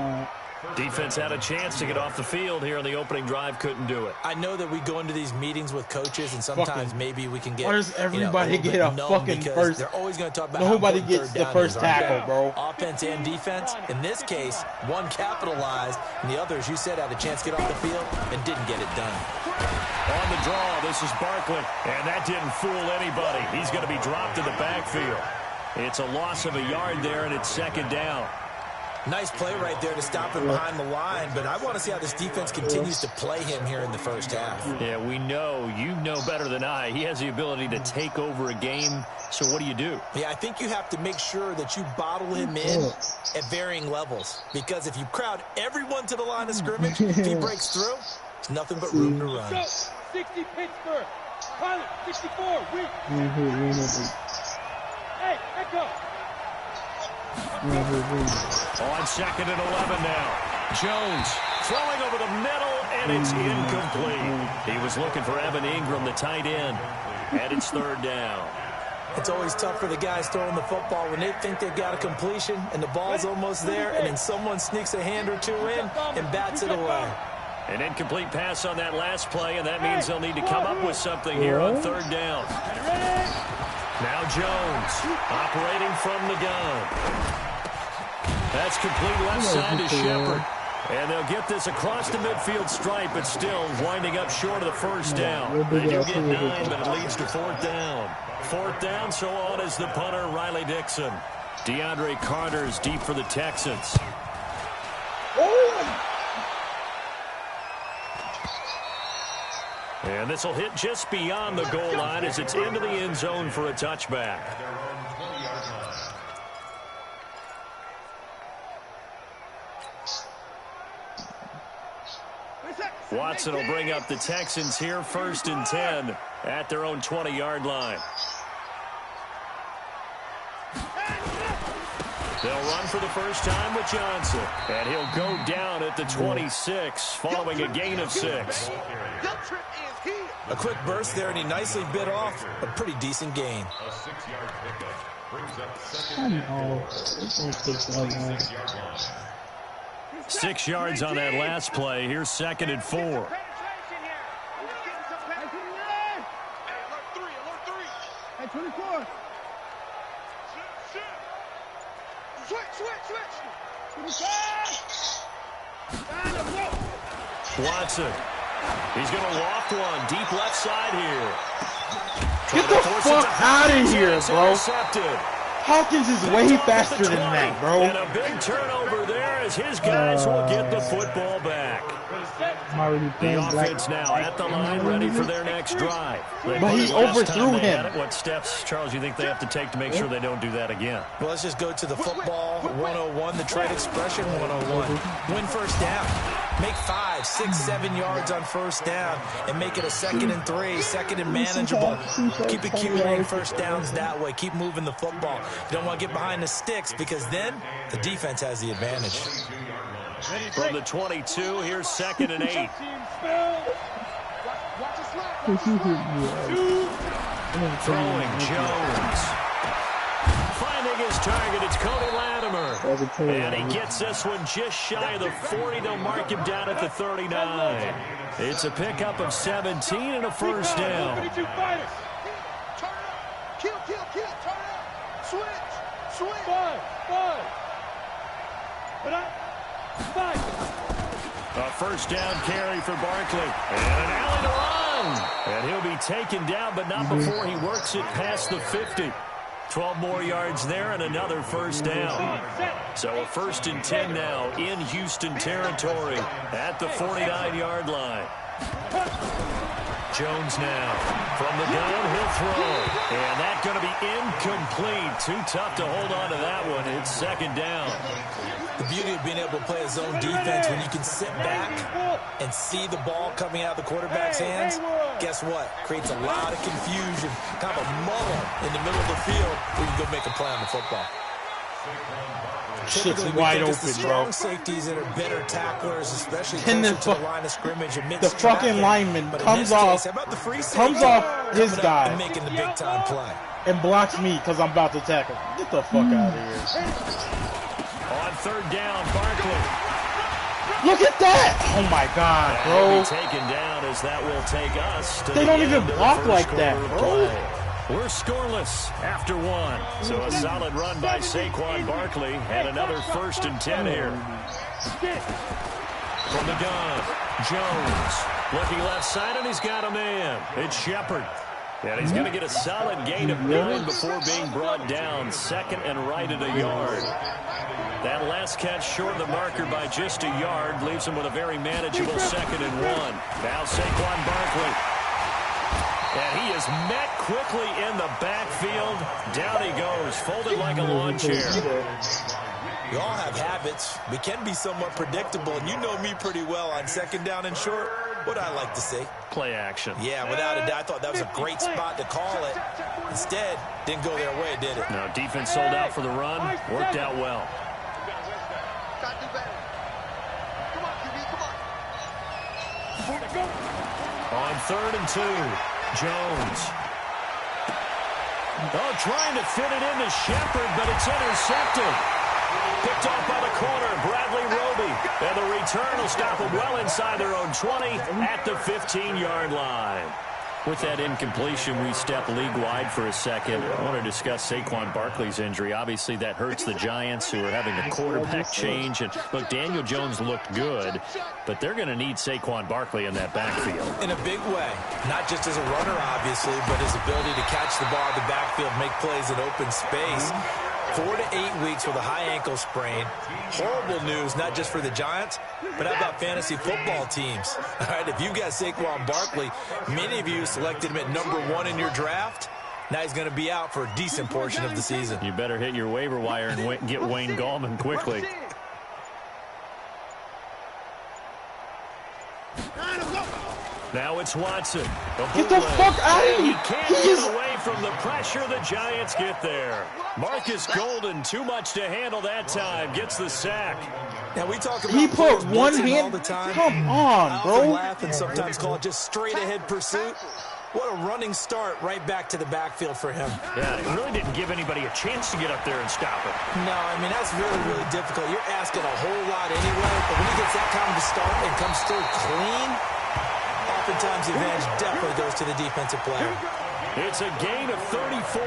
Defense had a chance to get off the field here on the opening drive, couldn't do it. I know that we go into these meetings with coaches, and sometimes maybe we can get. Why does everybody get a fucking first? They're always going to talk about Nobody how gets the first tackle, bro. Offense and defense. In this case, one capitalized, and the other, as you said, had a chance to get off the field and didn't get it done. On the draw, this is Barkley, and that didn't fool anybody. He's going to be dropped in the backfield. It's a loss of a yard there, and it's 2nd down. Nice play right there to stop him behind the line, but I want to see how this defense continues to play him here in the first half. Yeah, we know. You know better than I. He has the ability to take over a game, so what do you do? Yeah, I think you have to make sure that you bottle him in at varying levels, because if you crowd everyone to the line of scrimmage, if he breaks through, it's nothing but room to run. 60 Pittsburgh. Pilot, 64. Weak. Hey, echo. On 2nd and 11 now. Jones throwing over the middle, and it's incomplete. He was looking for Evan Ingram, the tight end, and it's 3rd down. It's always tough for the guys throwing the football when they think they've got a completion and the ball's almost there, and then someone sneaks a hand or two in and bats it away. An incomplete pass on that last play, and that means they'll need to come up with something here on 3rd down. Now Jones operating from the gun. That's complete left side to Shepard. And they'll get this across the midfield stripe, but still winding up short of the first down. They do get 9, but it leads to 4th down. 4th down, so on is the punter, Riley Dixon. DeAndre Carter's deep for the Texans. And this will hit just beyond the goal line as it's into the end zone for a touchback. Watson will bring up the Texans here, 1st and 10 at their own 20-yard line. They'll run for the first time with Johnson. And he'll go down at the 26 following a gain of 6. A quick burst there, and he nicely bit off a pretty decent gain. I know. It's going to take that long. 6 yards on that last play. Here's 2nd and 4. Hey, alert 24. Switch. Watson. He's going to loft one deep left side here. Get the fuck out of here, bro. Intercepted. Hawkins is way faster than that, bro. And a big turnover there as his guys will get the football back. The offense now at the line, ready for their next drive. But he overthrew him. What steps, Charles, you think they have to take to make sure they don't do that again? Well, let's just go to the football 101, the trade expression 101. Win first down. Make 5, 6, 7 yards on first down and make it a 2nd and 3, 2nd and manageable. Keep accumulating first downs that way. Keep moving the football. You don't want to get behind the sticks because then the defense has the advantage. From the 22, here's 2nd and 8. Throwing Jones. Finding his target, it's Cody Latimer. And he gets this one just shy of the 40. They'll mark him down at the 39. It's a pickup of 17 and a first down. Kill. Turn up. Switch. 5. A first down carry for Barkley. And an alley to run. And he'll be taken down, but not before he works it past the 50. 12 more yards there and another first down. So a 1st and 10 now in Houston territory at the 49-yard line. Jones now from the gun, he'll throw. And that's going to be incomplete. Too tough to hold on to that one. It's 2nd down. The beauty of being able to play a zone defense when you can sit back and see the ball coming out of the quarterback's hands, guess what? Creates a lot of confusion, kind of a muddle in the middle of the field where you can go make a play on the football. Shit's wide open, bro. Safeties that are better tacklers, especially closer to the line of scrimmage. The fucking lineman comes off his guy and making the big time play and blocks me because I'm about to tackle. Get the fuck out of here. On 3rd down, Barkley. Look at that! Oh my God, bro. Taken down as that will take us to they don't even block like that, bro. We're scoreless after 1. So a solid run by Saquon Barkley and another 1st and 10 here. From the gun, Jones looking left side, and he's got a man. It's Shepard. And he's going to get a solid gain of 9 before being brought down. 2nd and right at a yard. That last catch short of the marker by just a yard leaves him with a very manageable 2nd and 1. Now Saquon Barkley. And he is met quickly in the backfield. Down he goes, folded like a lawn chair. We all have habits. We can be somewhat predictable, and you know me pretty well on 2nd down and short. What I like to see. Play action. Yeah, without a doubt. I thought that was a great spot to call it. Instead, didn't go their way, did it? No, defense sold out for the run. Worked out well. On 3rd and 2, Jones. Oh, trying to fit it into Shepard, but it's intercepted. Picked off by the corner, Bradley Roby. And the return will stop them well inside their own 20 at the 15-yard line. With that incompletion, we step league-wide for a second. I want to discuss Saquon Barkley's injury. Obviously, that hurts the Giants, who are having a quarterback change. And, look, Daniel Jones looked good, but they're going to need Saquon Barkley in that backfield. In a big way. Not just as a runner, obviously, but his ability to catch the ball in the backfield, make plays in open space. 4 to 8 weeks with a high ankle sprain. Horrible news, not just for the Giants, but how about fantasy football teams? All right, if you got Saquon Barkley, many of you selected him at #1 in your draft. Now he's going to be out for a decent portion of the season. You better hit your waiver wire and get Wayne Gallman quickly. Now it's Watson. Get the fuck out of here! You can't get away from the pressure the Giants get there. Marcus Golden, too much to handle that time, gets the sack. Now we talk about he put one hand all the time. Come on, bro. I laugh and sometimes call it just straight ahead pursuit. What a running start right back to the backfield for him. Yeah, it really didn't give anybody a chance to get up there and stop it. No, I mean, that's really, really difficult. You're asking a whole lot anyway, but when he gets that kind of a start and comes through clean, oftentimes the advantage definitely goes to the defensive player. It's a gain of 34.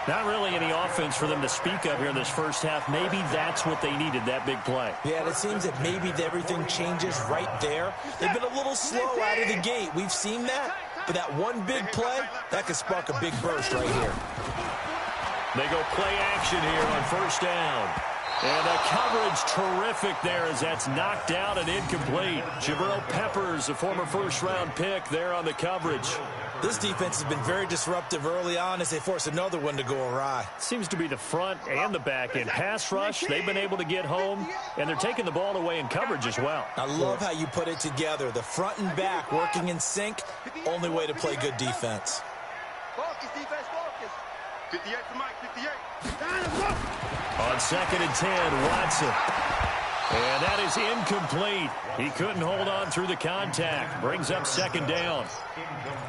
Not really any offense for them to speak of here in this first half. Maybe that's what they needed, that big play. Yeah, and it seems that maybe everything changes right there. They've been a little slow out of the gate. We've seen that. But that one big play, that could spark a big burst right here. They go play action here on first down. And the coverage terrific there as that's knocked out and incomplete. Jabril Peppers, a former first-round pick, there on the coverage. This defense has been very disruptive early on as they force another one to go awry. Seems to be the front and the back end. Pass rush, they've been able to get home, and they're taking the ball away in coverage as well. I love how you put it together. The front and back working in sync, only way to play good defense. Focus, defense, focus. 58 for Mike, 58. On 2nd and 10, Watson. And that is incomplete. He couldn't hold on through the contact. Brings up 2nd down.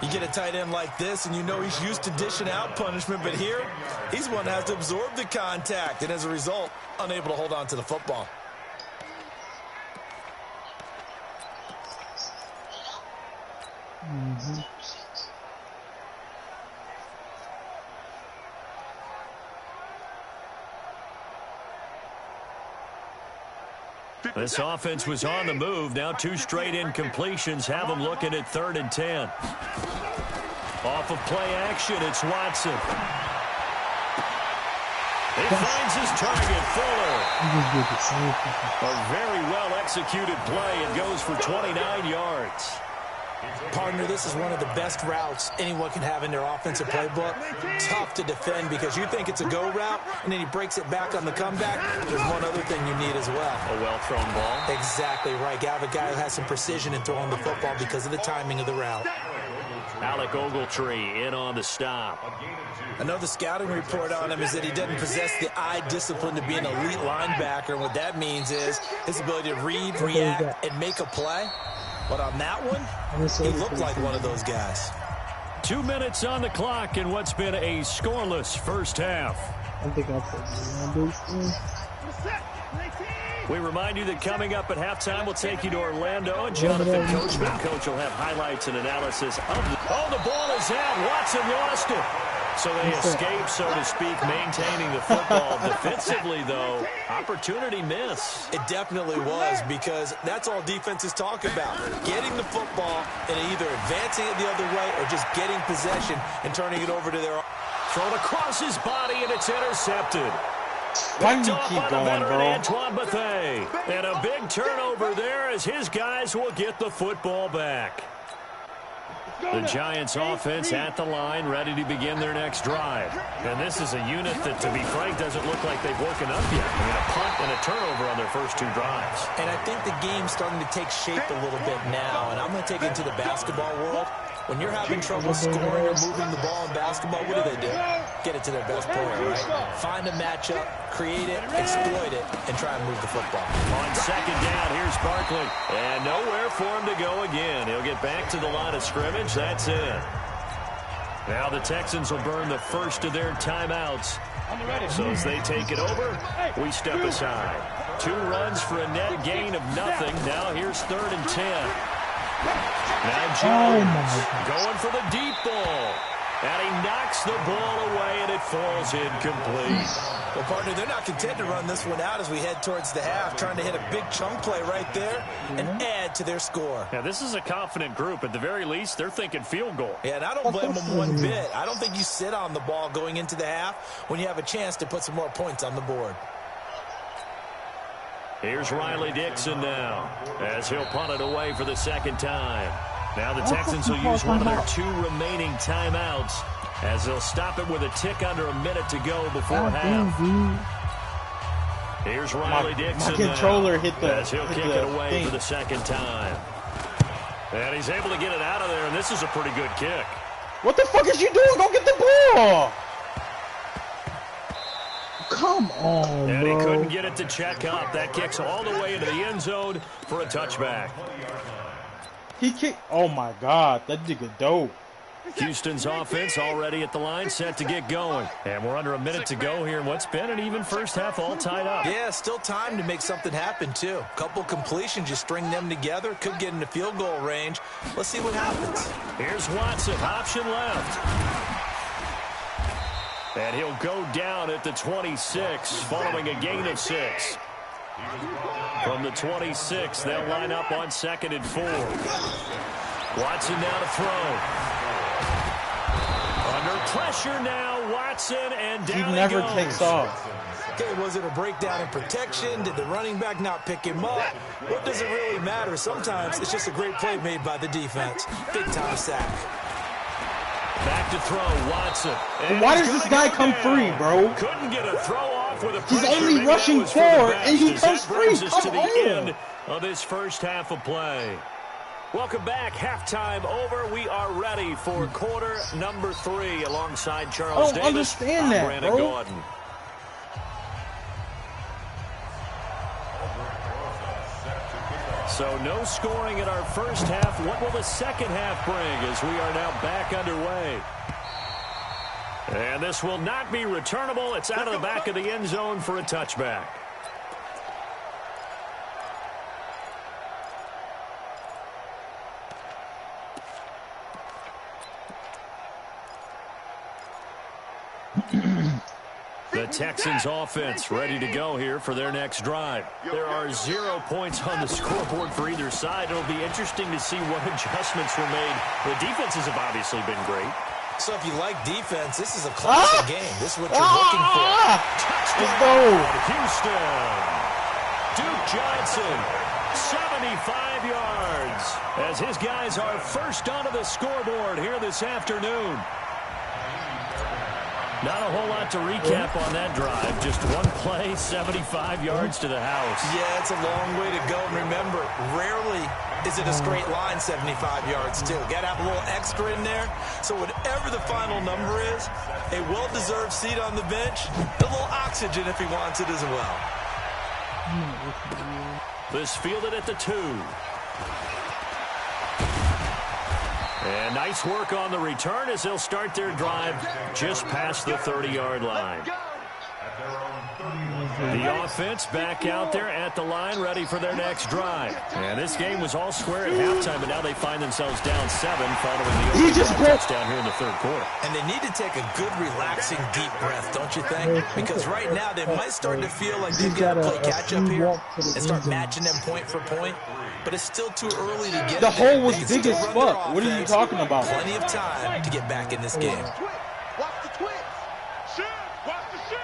You get a tight end like this, and you know he's used to dishing out punishment, but here, he's one that has to absorb the contact, and as a result, unable to hold on to the football. This offense was on the move. Now 2 straight incompletions have them looking at 3rd and 10. Off of play action, it's Watson. He finds his target, Fuller. A very well-executed play. It goes for 29 yards. Partner, this is one of the best routes anyone can have in their offensive playbook. Tough to defend because you think it's a go route, and then he breaks it back on the comeback. There's one other thing you need as well. A well-thrown ball. Exactly right. You have a guy who has some precision in throwing the football because of the timing of the route. Alec Ogletree in on the stop. Another scouting report on him is that he doesn't possess the eye discipline to be an elite linebacker. And what that means is his ability to read, react, and make a play. But on that one, he looked like one of those guys. 2 minutes on the clock in what's been a scoreless first half. I think I'll play. We remind you that coming up at halftime, we'll take you to Orlando, and Jonathan Coachman. Coach will have highlights and analysis of the... Oh, the ball is out. Watson lost it. So they escape, so to speak, maintaining the football. Defensively, though, opportunity miss. It definitely was, because that's all defenses talk about. Getting the football and either advancing it the other way or just getting possession and turning it over to their... Thrown across his body, and it's intercepted. Why do you keep going, bro? Antoine Bethea. And a big turnover there as his guys will get the football back. The Giants offense at the line, ready to begin their next drive. And this is a unit that, to be frank, doesn't look like they've woken up yet. I mean, a punt and a turnover on their first 2 drives. And I think the game's starting to take shape a little bit now. And I'm going to take it into the basketball world. When you're having trouble scoring or moving the ball in basketball, what do? Get it to their best player, right? Find a matchup, create it, exploit it, and try and move the football. On 2nd down, here's Barkley. And nowhere for him to go again. He'll get back to the line of scrimmage. That's it. Now the Texans will burn the first of their timeouts. So as they take it over, we step aside. 2 runs for a net gain of nothing. Now here's 3rd and 10. Now Jones going for the deep ball. And he knocks the ball away, and it falls incomplete. Well, partner, they're not content to run this one out as we head towards the half, trying to hit a big chunk play right there and add to their score. Yeah, this is a confident group. At the very least, they're thinking field goal. Yeah, and I don't blame them one bit. I don't think you sit on the ball going into the half when you have a chance to put some more points on the board. Here's Riley Dixon now, as he'll punt it away for the second time. Now the Texans will use one of their 2 remaining timeouts, as they'll stop it with a tick under a minute to go before half. Here's Riley Dixon my controller hit the, as he'll kick it away for the second time. And he's able to get it out of there, and this is a pretty good kick. What the fuck is you doing? Go get the ball! Come on, and bro. he couldn't get it to check up. That kicks all the way into the end zone for a touchback. He kicked. Oh my God, that nigga dope. Houston's offense already at the line, set to get going. And we're under a minute to go here in what's been an even first half, all tied up. Yeah, still time to make something happen, too. Couple completions, you string them together, could get into field goal range. Let's see what happens. Here's Watson, option left. And he'll go down at the 26, following a gain of 6. From the 26, they'll line up on 2nd and 4. Watson now to throw. Under pressure now, Watson, and down he never goes. takes off. Okay, was it a breakdown in protection? Did the running back not pick him up? What does it really matter? Sometimes it's just a great play made by the defense. Big-time sack. Back to throw, Watson. And why does this guy come free, bro? Couldn't get a throw off with a He's pressure. only Maybe rushing that was for the 4, best, and he as comes that brings free. us to Come the on. end of this first half of play. Welcome back. Halftime over. We are ready for quarter number 3 alongside Charles Davis. I don't understand that, Brandon bro. Gordon. So no scoring in our first half. What will the second half bring as we are now back underway? And this will not be returnable. It's out of the back of the end zone for a touchback. The Texans offense ready to go here for their next drive. There are 0 points on the scoreboard for either side. It'll be interesting to see what adjustments were made. The defenses have obviously been great. So if you like defense, this is a classic game. This is what you're looking for. Let's go. Houston. Duke Johnson, 75 yards, as his guys are first onto the scoreboard here this afternoon. Not a whole lot to recap on that drive. Just one play, 75 yards to the house. Yeah, it's a long way to go. And remember, rarely is it a straight line 75 yards, too. Got to have a little extra in there. So whatever the final number is, a well-deserved seat on the bench, a little oxygen if he wants it as well. This fielded at the 2. And nice work on the return as they'll start their drive just past the 30-yard line. The offense back out there at the line, ready for their next drive. And this game was all square at halftime, but now they find themselves down 7 following the touchdown here in the third quarter. And they need to take a good, relaxing, deep breath, don't you think? Because right now they might start to feel like they've got to play catch-up here and start matching them point for point. But it's still too early to get The hole was big as fuck. What are you talking about? Plenty of time to get back in this game. Watch the twitch. Shoot. Watch the shoot.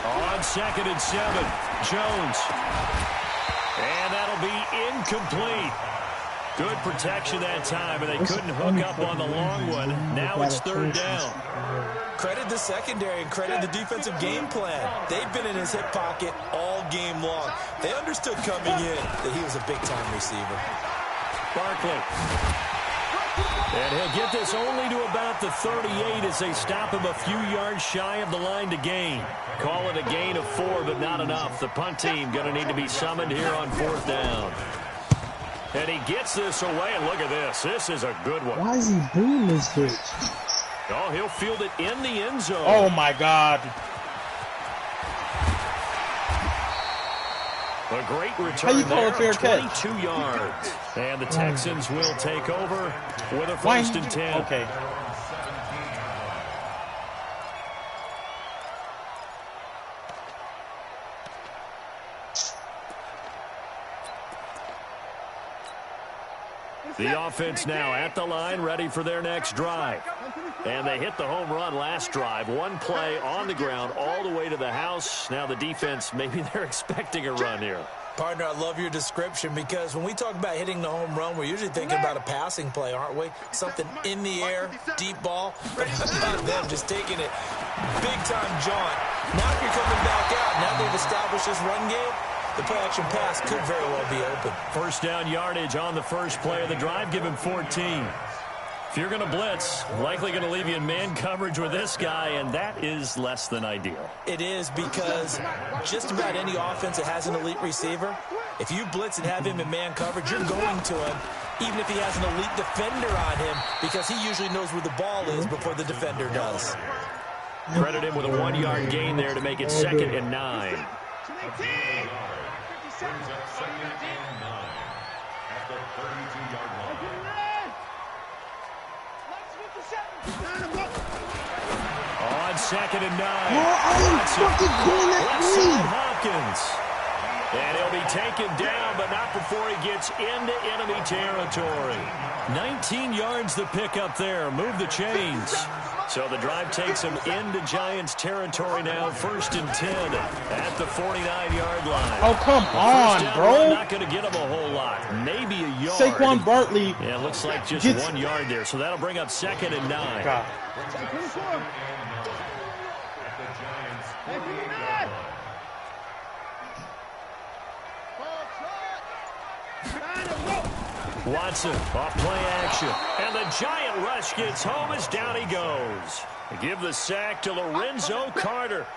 On 2nd and 7, Jones. And that'll be incomplete. Good protection that time, and they couldn't hook up on the long one. Now it's 3rd down. Credit the secondary and credit the defensive game plan. They've been in his hip pocket all game long. They understood coming in that he was a big-time receiver. Barkley. And he'll get this only to about the 38 as they stop him a few yards shy of the line to gain. Call it a gain of 4, but not enough. The punt team going to need to be summoned here on 4th down. And he gets this away, and look at this. This is a good one. Why is he doing this bitch? Oh, he'll field it in the end zone. Oh, my God. A great return. How you call a fair catch? 22 yards. And the Texans will take over with a 1st and 10. Okay. The offense now at the line, ready for their next drive. And they hit the home run last drive. One play on the ground all the way to the house. Now the defense, maybe they're expecting a run here. Partner, I love your description because when we talk about hitting the home run, we're usually thinking about a passing play, aren't we? Something in the air, deep ball. But how about them just taking it big-time jaunt? Now if you're coming back out, now they've established this run game, the play-action pass could very well be open. First down yardage on the first play of the drive. Give him 14. If you're going to blitz, likely going to leave you in man coverage with this guy, and that is less than ideal. It is because just about any offense that has an elite receiver, if you blitz and have him in man coverage, you're going to him, even if he has an elite defender on him, because he usually knows where the ball is before the defender does. Credit him with a 1-yard gain there to make it 2nd and 9. On 2nd and 9. Hopkins. And he'll be taken down, but not before he gets into enemy territory. 19 yards the pick up there. Move the chains. So the drive takes him into Giants territory now. 1st and 10 at the 49-yard line. Oh, come on, bro. Not going to get him a whole lot. Maybe a yard. Saquon Barkley. Yeah, it looks like just 1 yard there. So that'll bring up 2nd and 9. God. Watson off play action. And the giant rush gets home as down he goes. Give the sack to Lorenzo Carter.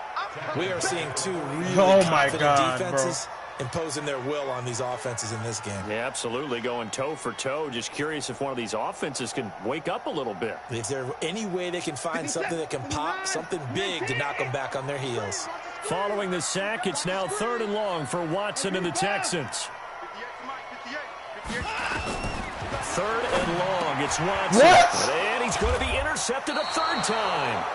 We are seeing two really confident defenses imposing their will on these offenses in this game. Yeah, absolutely. Going toe for toe. Just curious if one of these offenses can wake up a little bit. Is there any way they can find something that can pop, something big to knock them back on their heels? Following the sack, it's now 3rd and long for Watson and the Texans. 3rd and long. It's Watson. What? And he's going to be intercepted a 3rd time.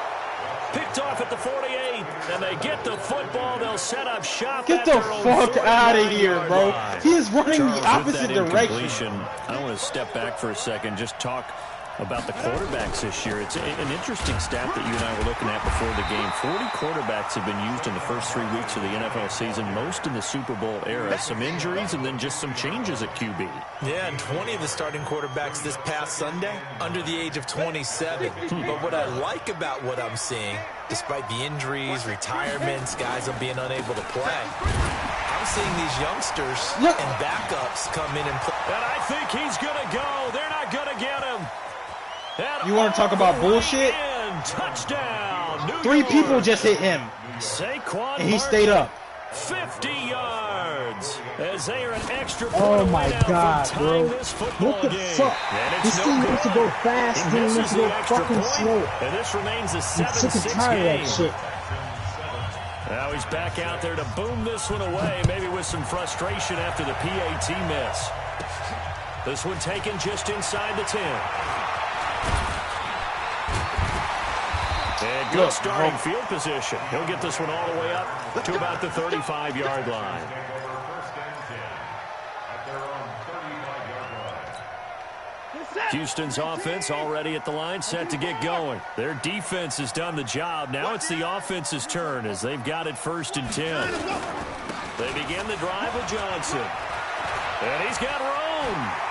Picked off at the 48, and they get the football. They'll set up shop. Get the fuck out of here, bro. He is running the opposite direction. I want to step back for a second, just talk about the quarterbacks this year. It's an interesting stat that you and I were looking at before the game. 40 quarterbacks have been used in the first 3 weeks of the NFL season, most in the Super Bowl era. Some injuries and then just some changes at QB. Yeah, and 20 of the starting quarterbacks this past Sunday under the age of 27. But what I like about what I'm seeing, despite the injuries, retirements, guys being unable to play, I'm seeing these youngsters and backups come in and play. And I think he's going to go. They're not going to get him. You want to talk about bullshit? Touchdown. 3 people just hit him. Saquon and he stayed up. 50 yards as they are an extra point. Oh my God, bro. What the fuck? This thing needs to go fast, then it needs to go fucking slow. And this remains a 7-6 I'm sick and tired game. of that shit. Now he's back out there to boom this one away, maybe with some frustration after the PAT miss. This one taken just inside the 10. And good starting field position. He'll get this one all the way up to about the 35-yard line. Houston's offense already at the line, set to get going. Their defense has done the job. Now it's the offense's turn as they've got it 1st and 10. They begin the drive with Johnson. And he's got Roan.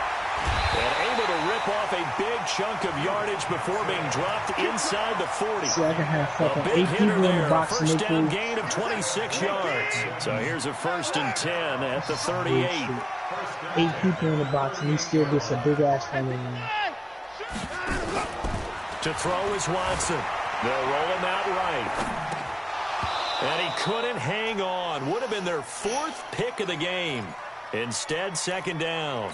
And able to rip off a big chunk of yardage before being dropped inside the 40. See, I can have fucking A big 8 people hitter in the there. box First and down they gain of 26 yards. So here's a 1st and 10 at the 38. 8 people in the box and he still gets a big ass run in there. To throw is Watson. They'll roll him out right. And he couldn't hang on. Would have been their 4th pick of the game. Instead, 2nd down.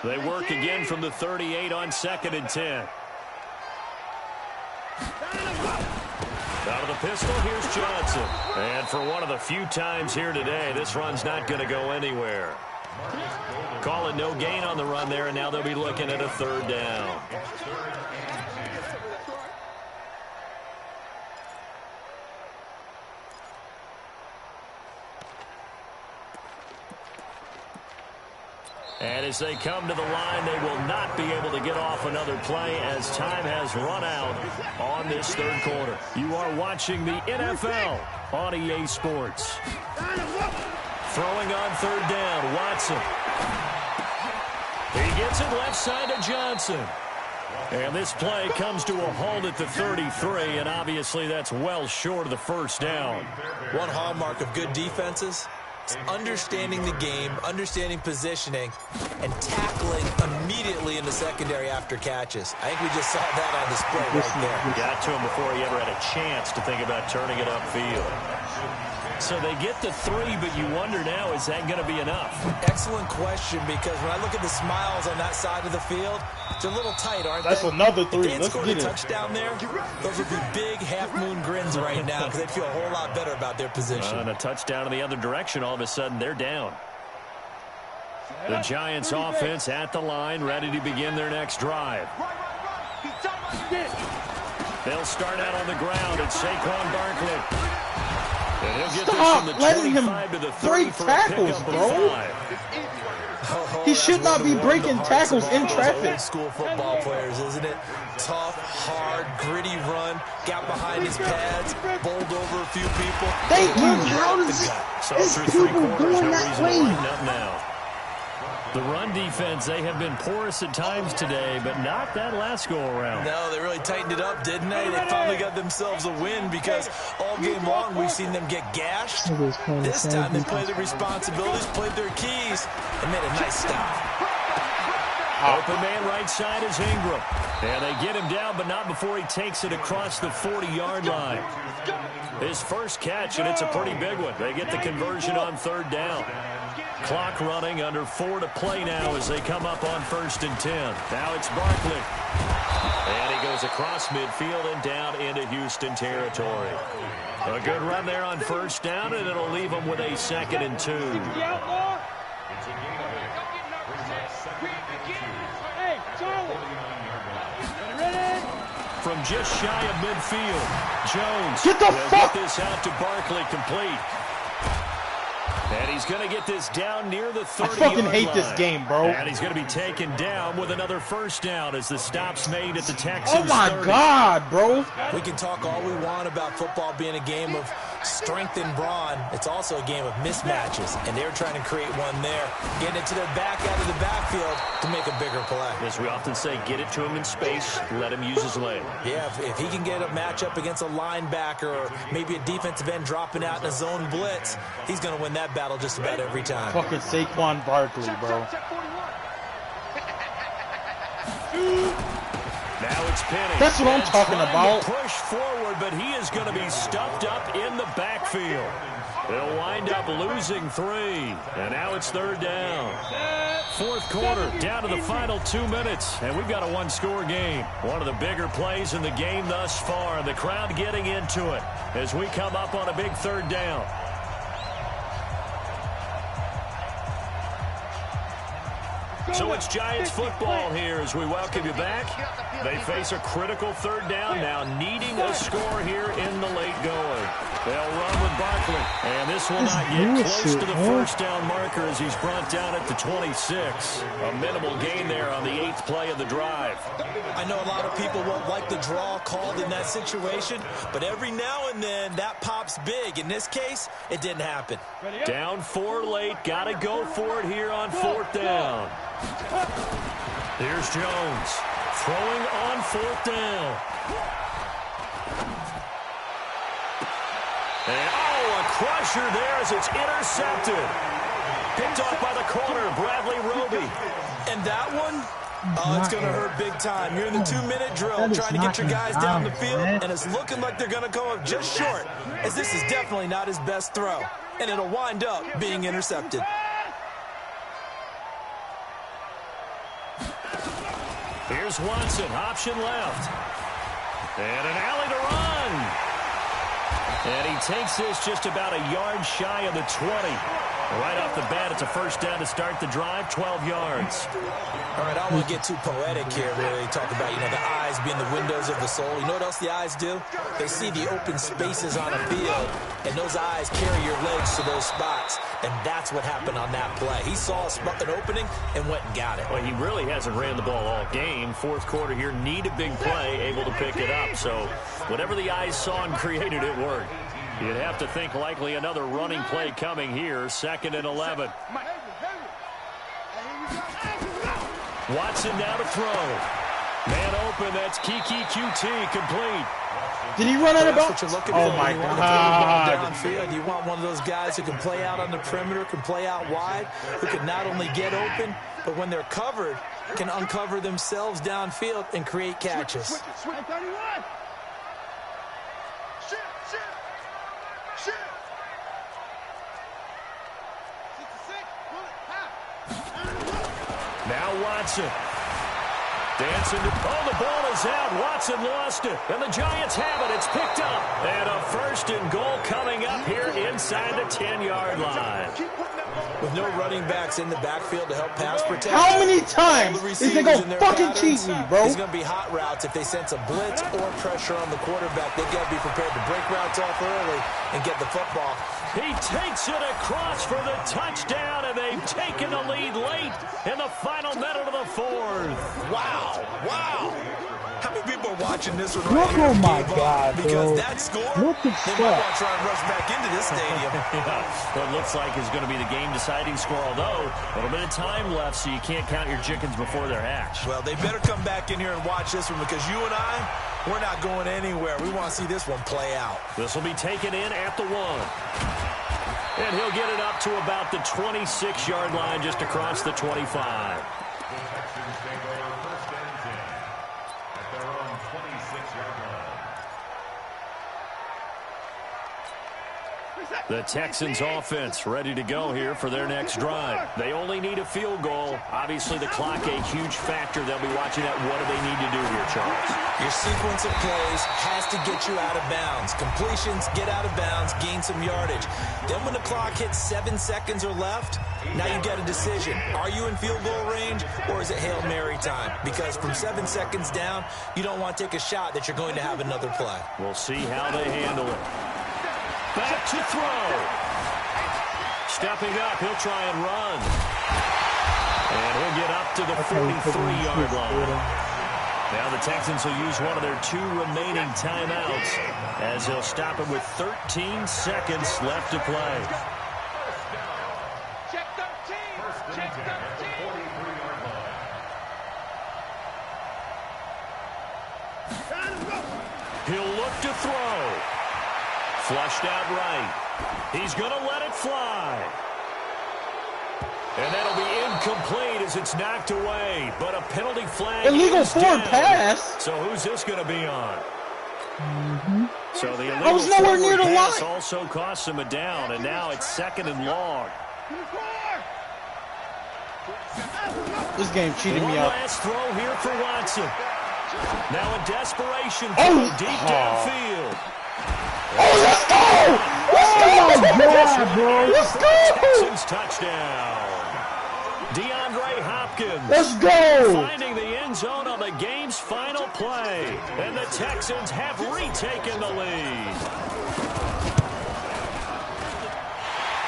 They work again from the 38 on 2nd and 10. Out of the pistol, here's Johnson. And for one of the few times here today, this run's not going to go anywhere. Calling no gain on the run there, and now they'll be looking at a 3rd down. And as they come to the line, they will not be able to get off another play as time has run out on this third quarter. You are watching the NFL on EA Sports. Throwing on third down, Watson. He gets it left side to Johnson. And this play comes to a halt at the 33, and obviously that's well short of the first down. One hallmark of good defenses is understanding the game, understanding positioning, and tackling immediately in the secondary after catches. I think we just saw that on display right there. Got to him before he ever had a chance to think about turning it upfield. So they get the 3, but you wonder now, is that going to be enough? Excellent question, because when I look at the smiles on that side of the field, they're a little tight, aren't they? That's another 3. If they had Let's scored get a it. touchdown there, those would be big half-moon grins right now because they'd feel a whole lot better about their position. And a touchdown in the other direction, all of a sudden they're down. The Giants offense at the line, ready to begin their next drive. They'll start out on the ground. It's Saquon Barkley. And he'll get this from the 25 to the 30 break for tackles, a pickup bro. of 5. He should not be breaking tackles in traffic. Old school football players, isn't it? Tough, hard, gritty run. Got behind his pads, bowled over a few people. Thank you. How does So this through 3 people quarters, going no that reason way? to lighten up now. The run defense, they have been porous at times today, but not that last go-around. No, they really tightened it up, didn't they? They finally got themselves a win because all game long we've seen them get gashed. This time they played their responsibilities, played their keys, and made a nice stop. Open man right side is Ingram. And they get him down, but not before he takes it across the 40-yard line. His first catch, and it's a pretty big one. They get the conversion on third down. Clock running, under 4 to play now as they come up on 1st and 10. Now it's Barkley. And he goes across midfield and down into Houston territory. A good run there on 1st down, and it'll leave them with a 2nd and 2. Hey, Charlie. From just shy of midfield, Jones Get the will fuck- get this out to Barkley complete. And he's going to get this down near the 30-yard I fucking hate line. this game, bro. And he's going to be taken down with another 1st down as the stop's made at the Texans' Oh my 30. God, bro. We can talk all we want about football being a game of strength and brawn. It's also a game of mismatches, and they're trying to create one there. Getting it to their back out of the backfield to make a bigger play. As we often say, get it to him in space, let him use his leg. Yeah, if he can get a matchup against a linebacker or maybe a defensive end dropping out in a zone blitz, he's going to win that battle just about every time. Fucking Saquon Barkley, bro. Now it's Penny. That's what I'm And talking trying about. to push forward, but he is going to be stuffed up in the backfield. They'll wind up losing 3. And now it's 3rd down. 4th quarter, down to the final 2 minutes. And we've got a 1-score game. One of the bigger plays in the game thus far. The crowd getting into it as we come up on a big 3rd down. So it's Giants football here as we welcome you back. They face a critical 3rd down now, needing a score here in the late going. They'll run with Barkley, and this will not get close to the 1st down marker as he's brought down at the 26. A minimal gain there on the 8th play of the drive. I know a lot of people won't like the draw called in that situation, but every now and then that pops big. In this case, it didn't happen. Down 4 late, got to go for it here on 4th down. Here's Jones throwing on 4th down. And a crusher there as it's intercepted. Picked off by the corner, Bradley Roby. And that one, it's going to hurt big time. You're in the 2-minute drill trying to get your guys down the field, and it's looking like they're going to come up just short, as this is definitely not his best throw, and it'll wind up being intercepted. Here's Watson, option left. And an alley to run. And he takes this just about a yard shy of the 20. Right off the bat, it's a 1st down to start the drive, 12 yards. All right, I don't want to get too poetic here, really. Talk about, the eyes being the windows of the soul. You know what else the eyes do? They see the open spaces on a field, and those eyes carry your legs to those spots. And that's what happened on that play. He saw an opening and went and got it. Well, he really hasn't ran the ball all game. Fourth quarter here, need a big play, able to pick it up. So whatever the eyes saw and created, it worked. You'd have to think likely another running play coming here, 2nd and 11. Watson now to throw. Man open, that's Kiki QT, complete. Did he run out of bounds? Oh, my God. Downfield. You want one of those guys who can play out on the perimeter, can play out wide, who can not only get open, but when they're covered, can uncover themselves downfield and create catches. Now Watson. Dancing to, the ball is out. Watson lost it. And the Giants have it. It's picked up. And a 1st and goal coming up here inside the 10-yard line. With no running backs in the backfield to help pass protect. How many times is they going to fucking cheat me, bro? It's going to be hot routes if they sense a blitz or pressure on the quarterback. They've got to be prepared to break routes off early and get the football. He takes it across for the touchdown, and they've taken the lead late in the final minute of the 4th. Wow. How many people are watching this one Look, right here? oh my God, because bro. that score, Look at they might want to try and rush back into this stadium. What looks like is going to be the game-deciding score, although a little bit of time left, so you can't count your chickens before they're hatched. Well, they better come back in here and watch this one because you and I, we're not going anywhere. We want to see this one play out. This will be taken in at the 1. And he'll get it up to about the 26-yard line, just across the 25. The Texans offense ready to go here for their next drive. They only need a field goal. Obviously, the clock a huge factor. They'll be watching that. What do they need to do here, Charles? Your sequence of plays has to get you out of bounds. Completions, get out of bounds, gain some yardage. Then when the clock hits 7 seconds or left, now you get a decision. Are you in field goal range or is it Hail Mary time? Because from 7 seconds down, you don't want to take a shot that you're going to have another play. We'll see how they handle it. Back to throw. Stepping up, he'll try and run. And he'll get up to the 43-yard line. Now the Texans will use one of their 2 remaining timeouts as they'll stop it with 13 seconds left to play. Check 13. Check 13. He'll look to throw. Flushed out right. He's going to let it fly. And that'll be incomplete as it's knocked away. But a penalty flag illegal forward pass. So who's this going to be on? So the I was nowhere near the pass line. also cost him a down, and now it's 2nd and long. This game cheating me out. One last throw here for Watson. Now in desperation, deep downfield. Oh, let's go! Let's go! God, bro. Let's go! Texans touchdown. DeAndre Hopkins. Let's go! Finding the end zone on the game's final play. And the Texans have retaken the lead.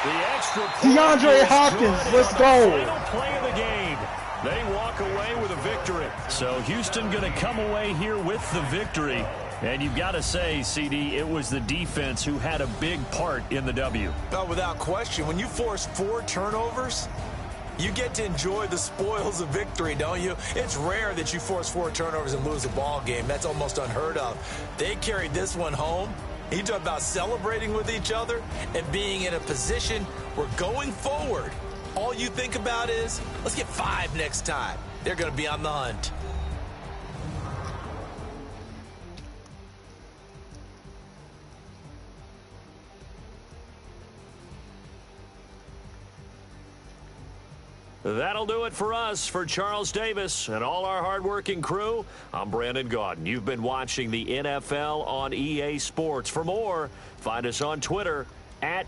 The extra point DeAndre Hopkins, let's go. Final play of the game. They walk away with a victory. So Houston going to come away here with the victory. And you've got to say, CD, it was the defense who had a big part in the W. Oh, without question. When you force 4 turnovers, you get to enjoy the spoils of victory, don't you? It's rare that you force 4 turnovers and lose a ball game. That's almost unheard of. They carried this one home. You talk about celebrating with each other and being in a position where going forward, all you think about is, let's get 5 next time. They're going to be on the hunt. That'll do it for us. For Charles Davis and all our hardworking crew, I'm Brandon Gaudin. You've been watching the NFL on EA Sports. For more, find us on Twitter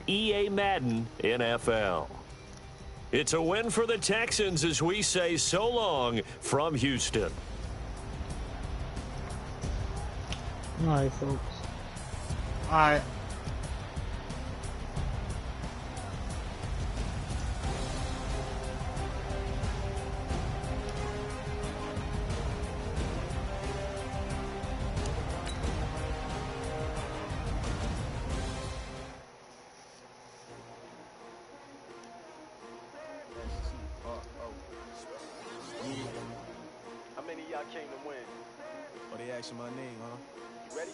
@EA Madden NFL. It's a win for the Texans as we say so long from Houston. All right, folks. All right. How many of y'all came to win? Oh, they asking my name, huh? You ready?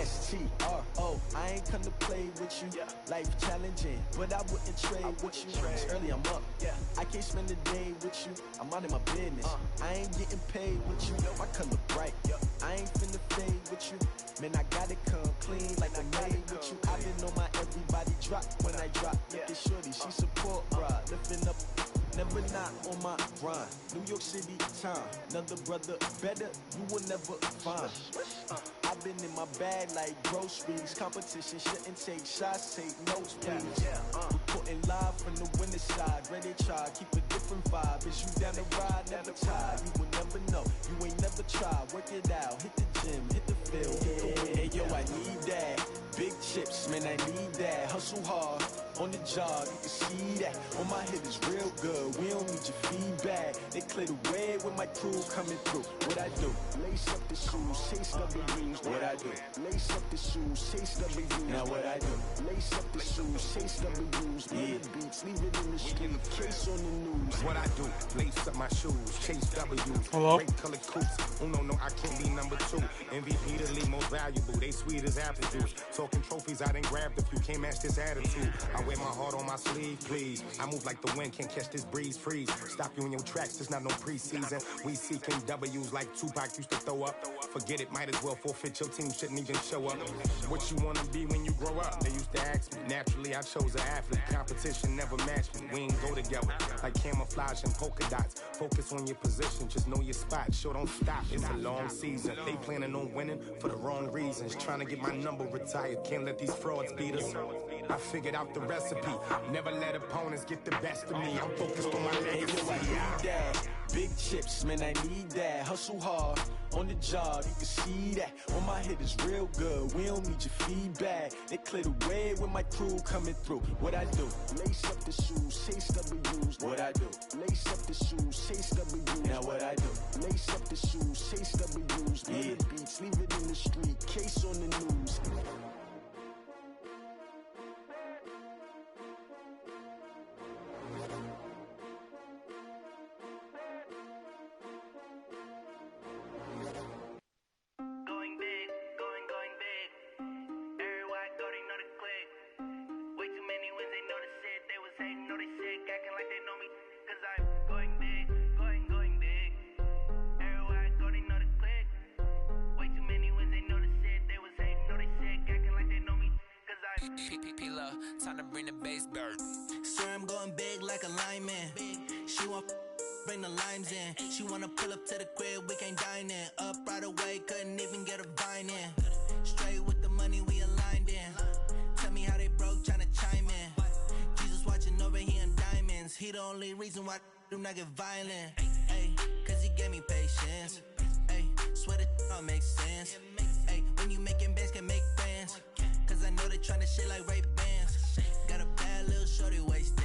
STRO, I ain't come to play with you. Life challenging, but I wouldn't trade with you. It's early, I'm up. I can't spend the day with you. I'm out in my business. I ain't getting paid with you. My color bright. I ain't finna fade with you. Man, I gotta come clean like I made with you. I been on my everybody drop when I drop. Look at shorty, she support, bruh. Lifting up. Never not on my grind. New York City time. Another brother better, you will never find. I've been in my bag like groceries. Competition shouldn't take shots, take notes, please. Reporting live from the winning side. Ready to try, keep a different vibe. Is you down the ride, never tired. You will never know, you ain't never tried. Work it out, hit the gym, hit the field, hit the win. Hey yo, I need that. Big chips, man, I need that. Hustle hard, on the job, you can see that. On my hit is real good, we don't need your feedback. They clear the way with my crew coming through. What I do? Lace up the shoes, chase W's. What I do? Lace up the shoes, chase W's. Now what I do? Lace up the shoes, chase W's. Yeah, beats, leave it in the street, case on the news. What I do? Lace up my shoes, chase W's. Hello? Great colored coops. Oh no, I can't be number 2. MVP the league most valuable. They sweet as apple juice. Talking trophies, I done grabbed a few. Can't match this attitude. I wear my heart on my sleeve, please. I move like the wind, can't catch this breeze, freeze. Stop you in your tracks, there's not no preseason. We seeking W's like Tupac used to throw up. Forget it, might as well forfeit. Your team shouldn't even show up. What you wanna be when you grow up? They used to ask me. Naturally, I chose an athlete. Competition never matched me. We ain't go together like camouflage and polka dots. Focus on your position, just know your spot. Sure, don't stop. It's a long season. They planning on winning for the wrong reasons. Trying to get my number retired. Can't let these frauds beat us. I figured out the recipe. Never let opponents get the best of me. I'm focused on my legacy. I need that. Big chips, man, I need that. Hustle hard, on the job, you can see that. On my hit is real good, we don't need your feedback. They clear the way with my crew coming through. What I do? Lace up the shoes, chase W's. What I do? Lace up the shoes, chase W's. Now what I do? Lace up the shoes, chase W's. Yeah, beats, leave it in the street, case on the news. Time to bring the bass bird. Swear I'm going big like a lineman. She want bring the limes in. She wanna pull up to the crib, we can't dine in. Up right away, couldn't even get a vine in. Straight with the money we aligned in. Tell me how they broke, tryna chime in. Jesus watching over here in diamonds. He the only reason why I do not get violent. Ay, cause he gave me patience. Ay, swear that don't make sense. Ay, when you making bands can make friends. Cause I know they tryna shit like Ray Bans. Got a bad little shorty waist.